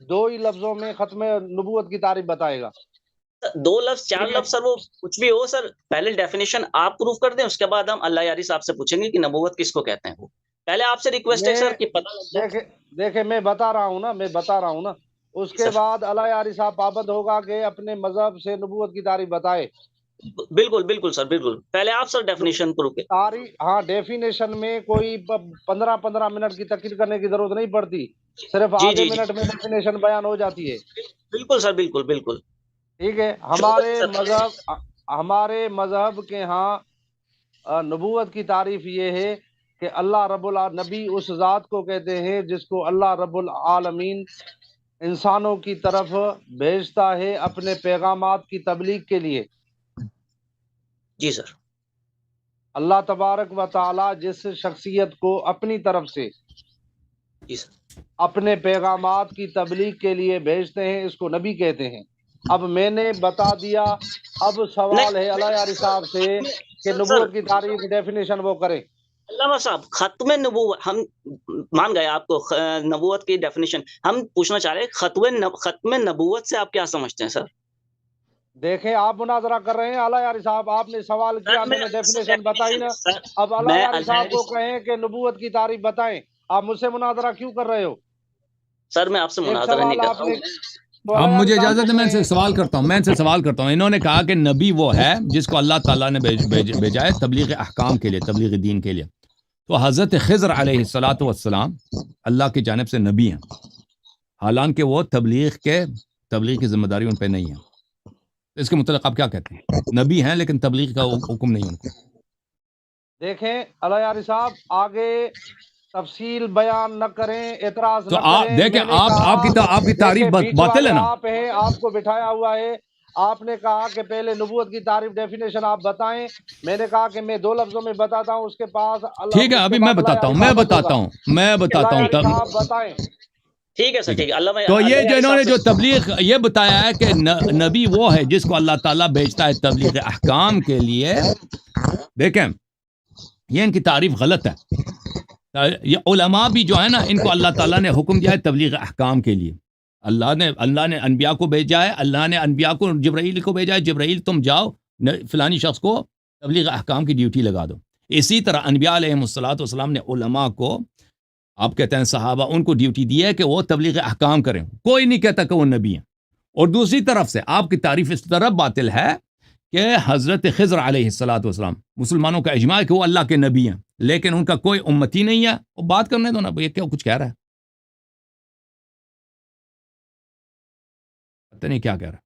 Speaker 3: 2 ہی لفظوں میں ختم نبوت کی تعریف بتائے گا۔
Speaker 4: 2 لفظ 4 لفظ سر، وہ کچھ بھی ہو سر، پہلے ڈیفینیشن آپ پروف کر دیں، اس کے بعد ہم اللہ یاری صاحب سے پوچھیں گے کہ نبوت کس کو کہتے ہیں۔ وہ پہلے آپ سے ریکویسٹ ہے سر کہ پتہ لگ جائے۔
Speaker 3: دیکھیں میں بتا رہا ہوں نا، اس کے بعد اللہ یاری صاحب پابند ہوگا کہ اپنے مذہب سے نبوت کی تعریف بتائے۔
Speaker 4: بالکل سر، بالکل، پہلے آپ سر ڈیفینیشن پروف کریں۔
Speaker 3: تعریف، ہاں، ڈیفینیشن میں کوئی 15 منٹ کی تقریر کرنے کی ضرورت نہیں پڑتی، صرف آدھے منٹ میں ڈیفینیشن بیان ہو جاتی ہے۔
Speaker 4: بالکل سر، بالکل۔
Speaker 3: ٹھیک ہے، ہمارے مذہب کے ہاں نبوت کی تعریف یہ ہے کہ اللہ رب نبی اس ذات کو کہتے ہیں جس کو اللہ رب العالمین انسانوں کی طرف بھیجتا ہے اپنے پیغامات کی تبلیغ کے لیے۔
Speaker 4: جی سر۔
Speaker 3: اللہ تبارک و تعالی جس شخصیت کو اپنی طرف سے
Speaker 4: جی سر،
Speaker 3: اپنے پیغامات کی تبلیغ کے لیے بھیجتے ہیں، اس کو نبی کہتے ہیں۔ اب میں نے بتا دیا، اب سوال ہے اللہ یاری صاحب سے کہ نبوت کی تعریف ڈیفینیشن وہ کریں۔
Speaker 4: علامہ صاحب، ختم نبوت ہم مان گئے، آپ کو نبوت کی ڈیفینیشن ہم پوچھنا چاہ رہے ہیں، ختم نبوت سے آپ کیا سمجھتے ہیں سر؟
Speaker 3: دیکھیں آپ مناظرہ کر رہے ہیں، اللہ یاری صاحب آپ نے سوال کیا، میں نے ڈیفینیشن بتائی نا، اب اللہ یاری صاحب کو کہیں کہ نبوت کی تعریف بتائیں، آپ مجھ سے مناظرہ کیوں کر رہے ہو؟
Speaker 4: سر میں آپ سے مناظرہ نہیں کر رہا ہوں۔
Speaker 1: اب مجھے اجازت ہے، میں ان سے سوال کرتا ہوں، انہوں نے کہا کہ نبی وہ ہے جس کو اللہ تعالیٰ نے بھیجا ہے تبلیغ احکام کے لیے، تبلیغ دین کے لیے۔ تو حضرت خضر علیہ السلام اللہ کی جانب سے نبی ہیں، حالانکہ وہ تبلیغ کی ذمہ داری ان پہ نہیں ہے۔ اس کے متعلق آپ کیا کہتے ہیں؟ نبی ہیں لیکن تبلیغ کا حکم نہیں ان کو۔
Speaker 3: دیکھیں اللہ یاری صاحب، آگے تفصیل بیان نہ کریں، اعتراض
Speaker 1: تو
Speaker 3: نہ
Speaker 1: آپ
Speaker 3: کریں۔
Speaker 1: دیکھیں، آپ کی تعریف باطل ہے نا۔
Speaker 3: آپ کو بٹھایا ہوا ہے، آپ نے کہا کہ پہلے نبوت کی تعریف ڈیفینیشن آپ بتائیں، میں نے کہا کہ میں 2 لفظوں میں بتاتا ہوں، اس کے پاس
Speaker 1: ٹھیک ہے، ابھی میں بتاتا ہوں
Speaker 3: بتائیں۔
Speaker 4: ٹھیک ہے سر، ٹھیک ہے۔
Speaker 1: تو یہ جو انہوں نے جو تبلیغ یہ بتایا ہے کہ نبی وہ ہے جس کو اللہ تعالیٰ بھیجتا ہے تبلیغ احکام کے لیے، دیکھیں یہ ان کی تعریف غلط ہے۔ یہ علماء بھی جو ہے نا، ان کو اللہ تعالیٰ نے حکم دیا ہے تبلیغ احکام کے لیے۔ اللہ نے انبیاء کو بھیجا ہے، اللہ نے انبیاء کو جبرائیل کو بھیجا ہے، جبرائیل تم جاؤ فلانی شخص کو تبلیغ احکام کی ڈیوٹی لگا دو۔ اسی طرح انبیاء علیہ الصلوۃ نے علماء کو، آپ کہتے ہیں صحابہ، ان کو ڈیوٹی دی ہے کہ وہ تبلیغ احکام کریں، کوئی نہیں کہتا کہ وہ نبی ہیں۔ اور دوسری طرف سے آپ کی تعریف اس طرح باطل ہے کہ حضرت خضر علیہ السلام مسلمانوں کا اجماع ہے کہ وہ اللہ کے نبی ہیں، لیکن ان کا کوئی امتی نہیں ہے۔ وہ بات کرنے دو نا، یہ کیا کچھ کہہ رہا ہے، پتہ نہیں کیا کہہ رہا ہے۔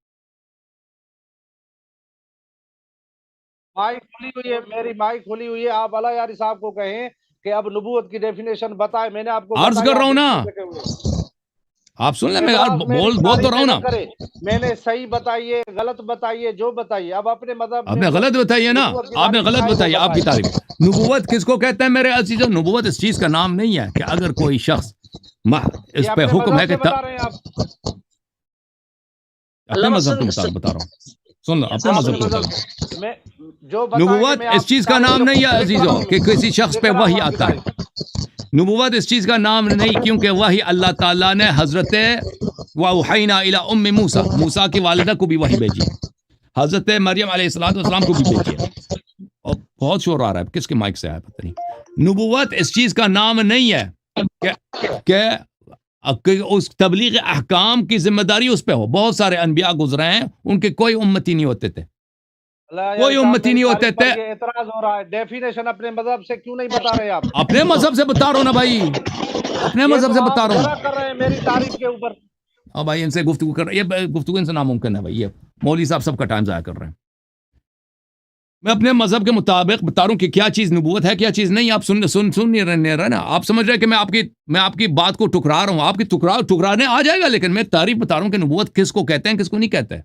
Speaker 3: مائک کھلی ہوئی ہے، میری مائک کھلی ہوئی ہے، آپ اللہ یاری صاحب کو کہیں کہ اب نبوت کی ڈیفینیشن بتائیں۔ میں نے آپ کو
Speaker 1: عرض کر رہا ہوں نا، آپ سن لیں، میں بول تو رہا ہوں نا۔
Speaker 3: میں نے صحیح بتائیے، غلط بتائیے، جو بتائیے، اب اپنے مذہب
Speaker 1: آپ نے غلط بتائیے نا، آپ نے غلط بتائی آپ کی تعریف۔ نبوت کس کو کہتے ہیں میرے عزیزو؟ نبوت اس چیز کا نام نہیں ہے کہ اگر کوئی شخص اس پہ حکم ہے کہ اپنے مذہب کے مطابق بتا رہا ہوں، سن لو اپنے مذہب کے مطابق۔ نبوت اس چیز کا نام نہیں ہے عزیزو کہ کسی شخص پہ وحی آتا ہے۔ نبوت اس چیز کا نام نہیں، کیونکہ وحی اللہ تعالیٰ نے حضرت وَأَوْحَيْنَا إِلَىٰ أُمِّ موسیٰ کی والدہ کو بھی وحی بھیجی۔ حضرت مریم علیہ السلام کو بھی بیٹی ہے. اور بہت شور آ رہا ہے, کس کے مائک سے آیا پتہ نہیں. نبوت اس چیز کا نام نہیں ہے کہ اس تبلیغ احکام کی ذمہ داری اس پہ ہو. بہت سارے انبیاء گزرے ہیں, ان کے کوئی امتی نہیں ہوتے تھے, کوئی امتی نہیں ہوتے تھے.
Speaker 3: اعتراض ہو رہا ہے, ڈیفینیشن اپنے مذہب سے کیوں نہیں بتا رہے آپ؟
Speaker 1: اپنے مذہب سے بتا رہا ہوں نا بھائی, اپنے مذہب سے بتا رہا ہوں.
Speaker 3: کر رہے ہیں میری تعریف کے اوپر.
Speaker 1: ہاں بھائی, ان سے گفتگو کر رہے, یہ گفتگو ان سے ناممکن ہے بھائی. یہ مولوی صاحب سب کا ٹائم ضائع کر رہے ہیں. میں اپنے مذہب کے مطابق بتا رہا ہوں کہ کیا چیز نبوت ہے, کیا چیز نہیں. آپ سن نہیں رہے نا. آپ سمجھ رہے ہیں کہ میں آپ کی بات کو ٹکرا رہا ہوں. آپ کی ٹکرانے آ جائے گا, لیکن میں تعریف بتا رہا ہوں کہ نبوت کس کو کہتے ہیں, کس کو نہیں کہتے ہیں.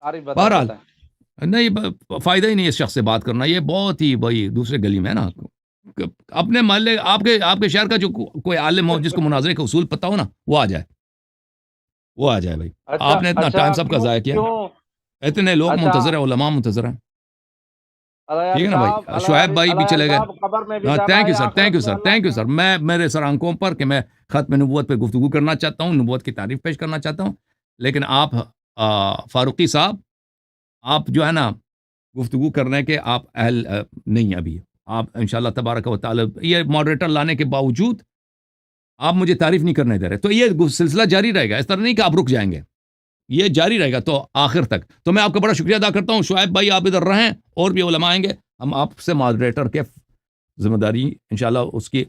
Speaker 1: بہرحال نہیں, فائدہ ہی نہیں اس شخص سے بات کرنا. یہ بہت ہی بھائی دوسرے گلی میں ہے نا. اپنے محلے آپ کے شہر کا جو کوئی عالم ہو جس کو مناظرے کا اصول پتہ ہو نا, وہ آ جائے بھائی. آپ نے اتنا ٹائم سب کا ضائع کیا, اتنے لوگ منتظر ہیں, علماء منتظر ہیں. ٹھیک ہے نا بھائی. شعیب بھائی بھی چلے گئے. Thank you sir. میں میرے سر آنکھوں پر کہ میں ختم نبوت پہ گفتگو کرنا چاہتا ہوں, نبوت کی تعریف پیش کرنا چاہتا ہوں, لیکن آپ فاروقی صاحب, آپ جو ہے نا گفتگو کرنے کے آپ اہل نہیں. ابھی آپ انشاءاللہ تبارک و تعالی یہ ماڈریٹر لانے کے باوجود آپ مجھے تعریف نہیں کرنے دے رہے. تو یہ سلسلہ جاری رہے گا, اس طرح نہیں کہ آپ رک جائیں گے, یہ جاری رہے گا تو آخر تک. تو میں آپ کا بڑا شکریہ ادا کرتا ہوں. شعیب بھائی آپ ادھر رہیں, اور بھی علماء آئیں گے, ہم آپ سے ماڈریٹر کے ذمہ داری انشاءاللہ اس کی